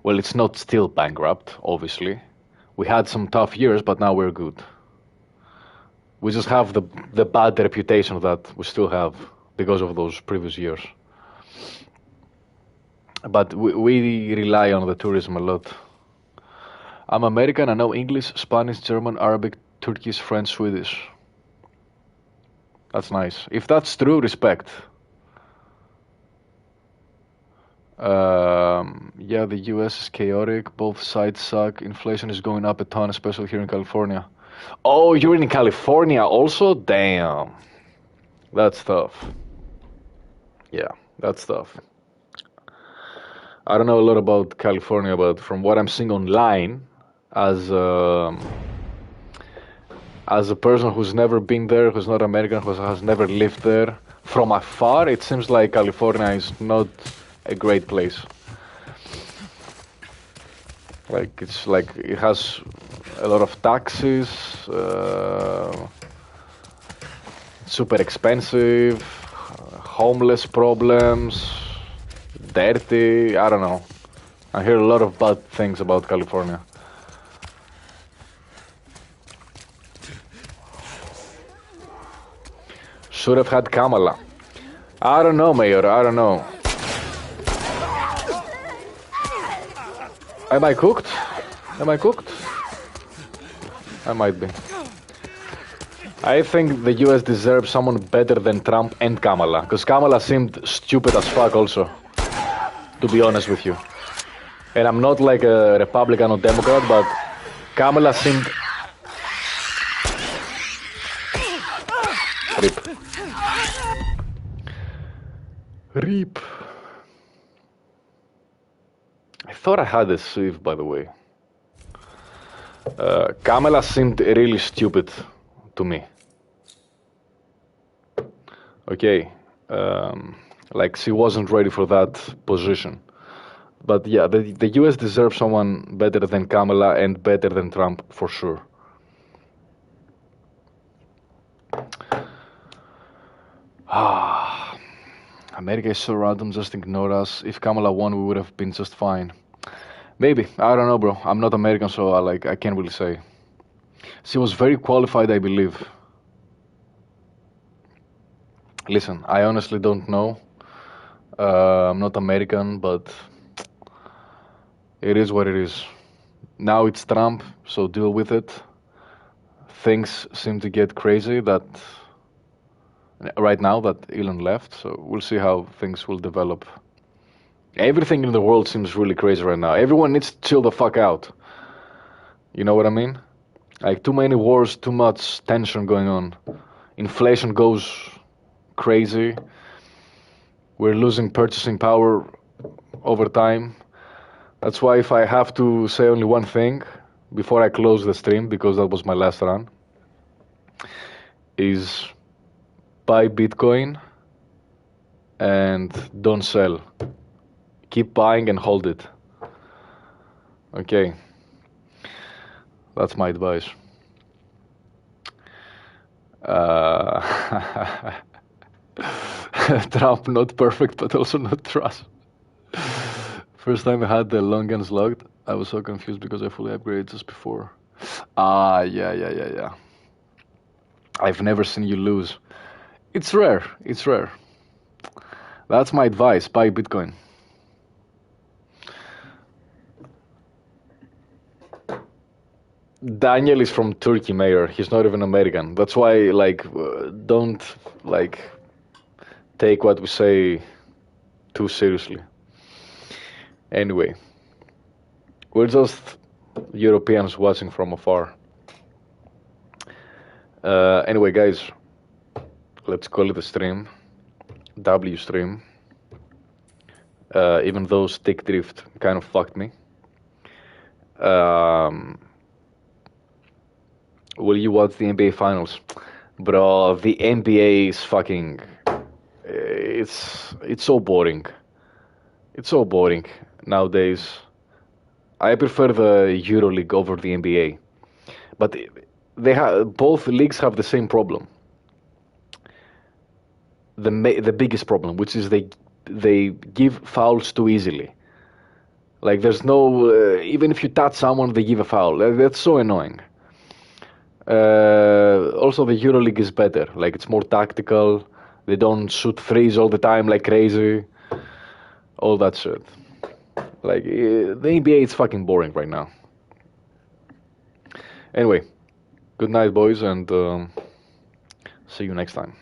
Well, it's not still bankrupt, obviously. We had some tough years, but now we're good. We just have the bad reputation that we still have because of those previous years. But we rely on the tourism a lot. I'm American, I know English, Spanish, German, Arabic, Turkish, French, Swedish. That's nice. If that's true, respect. Yeah, the US is chaotic. Both sides suck. Inflation is going up a ton, especially here in California. Oh, you're in California also? Damn. That's tough. Yeah, that's tough. I don't know a lot about California, but from what I'm seeing online, as a person who's never been there, who's not American, who has never lived there, from afar, it seems like California is not a great place. Like, it's like it has a lot of taxes, super expensive, homeless problems, dirty, I don't know. I hear a lot of bad things about California. Should have had Kamala. I don't know, Mayor, I don't know. Am I cooked? Am I cooked? I might be. I think the US deserves someone better than Trump and Kamala, because Kamala seemed stupid as fuck also, to be honest with you. And I'm not like a Republican or Democrat, but Kamala seemed... RIP. RIP. I thought I had a sieve, by the way. Kamala seemed really stupid to me. Okay. Like, she wasn't ready for that position. But yeah, the US deserves someone better than Kamala and better than Trump, for sure. America is so random, just ignore us. If Kamala won, we would have been just fine. Maybe. I don't know, bro. I'm not American, so I can't really say. She was very qualified, I believe. Listen, I honestly don't know. I'm not American, but it is what it is. Now it's Trump, so deal with it. Things seem to get crazy right now that Elon left, so we'll see how things will develop. Everything in the world seems really crazy right now. Everyone needs to chill the fuck out. You know what I mean? Like, too many wars, too much tension going on. Inflation goes crazy. We're losing purchasing power over time. That's why if I have to say only one thing before I close the stream, because that was my last run, is buy Bitcoin and don't sell. Keep buying and hold it. Okay. That's my advice. Trump not perfect, but also not trust. First time I had the long guns locked, I was so confused because I fully upgraded just before. Yeah. I've never seen you lose. It's rare. It's rare. That's my advice. Buy Bitcoin. Daniel is from Turkey, Mayor. He's not even American. That's why, like, don't, like, take what we say too seriously. Anyway, we're just Europeans watching from afar. Anyway, guys, let's call it a stream. W stream. Even though stick drift kind of fucked me. Will you watch the NBA finals? Bro, the NBA is fucking... It's so boring. It's so boring nowadays. I prefer the EuroLeague over the NBA. But both leagues have the same problem. The biggest problem, which is they give fouls too easily. Like, there's no... even if you touch someone, they give a foul. That's so annoying. Also, the EuroLeague is better. Like, it's more tactical. They don't shoot threes all the time like crazy. All that shit. Like, the NBA is fucking boring right now. Anyway, good night, boys, and see you next time.